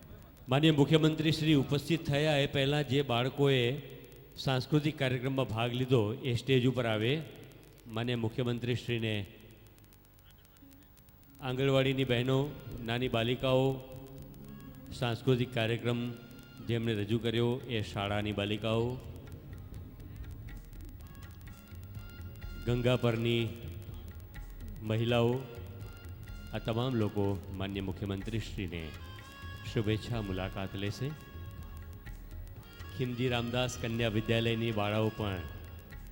માનનીય મુખ્યમંત્રી શ્રી ઉપસ્થિત થયા એ પહેલાં જે બાળકોએ સાંસ્કૃતિક કાર્યક્રમમાં ભાગ લીધો એ સ્ટેજ ઉપર આવે. માનનીય મુખ્યમંત્રીશ્રીને આંગણવાડીની બહેનો, નાની બાલિકાઓ, સાંસ્કૃતિક કાર્યક્રમ જેમણે રજૂ કર્યો એ શાળાની બાલિકાઓ, ગંગા પરની મહિલાઓ, આ તમામ લોકો માન્ય મુખ્યમંત્રીશ્રીને શુભેચ્છા મુલાકાત લેશે. ખીમજી રામદાસ કન્યા વિદ્યાલયની બાળાઓ પણ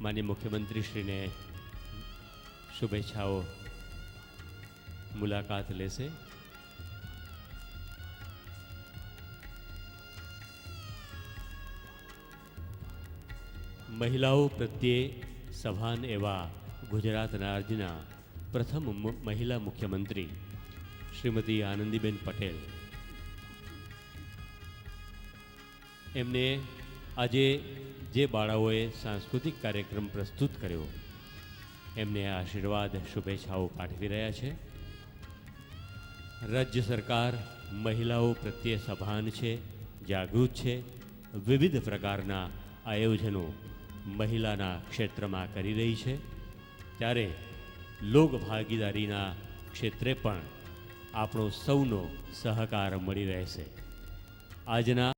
માન્ય મુખ્યમંત્રીશ્રીને શુભેચ્છાઓ મુલાકાત લેશે. મહિલાઓ પ્રત્યે સભાન એવા ગુજરાતના રાજ્યના પ્રથમ મહિલા મુખ્યમંત્રી શ્રીમતી આનંદીબેન પટેલ, એમને આજે જે બાળાઓએ સાંસ્કૃતિક કાર્યક્રમ પ્રસ્તુત કર્યો એમને આશીર્વાદ, શુભેચ્છાઓ પાઠવી રહ્યા છે. રાજ્ય સરકાર મહિલાઓ પ્રત્યે સભાન છે, જાગૃત છે. વિવિધ પ્રકારના આયોજનો મહિલાના ક્ષેત્રમાં કરી રહી છે. ત્યારે લોક ભાગીદારીના ક્ષેત્રે પણ આપણો સૌનો સહકાર મળી રહેશે. આજના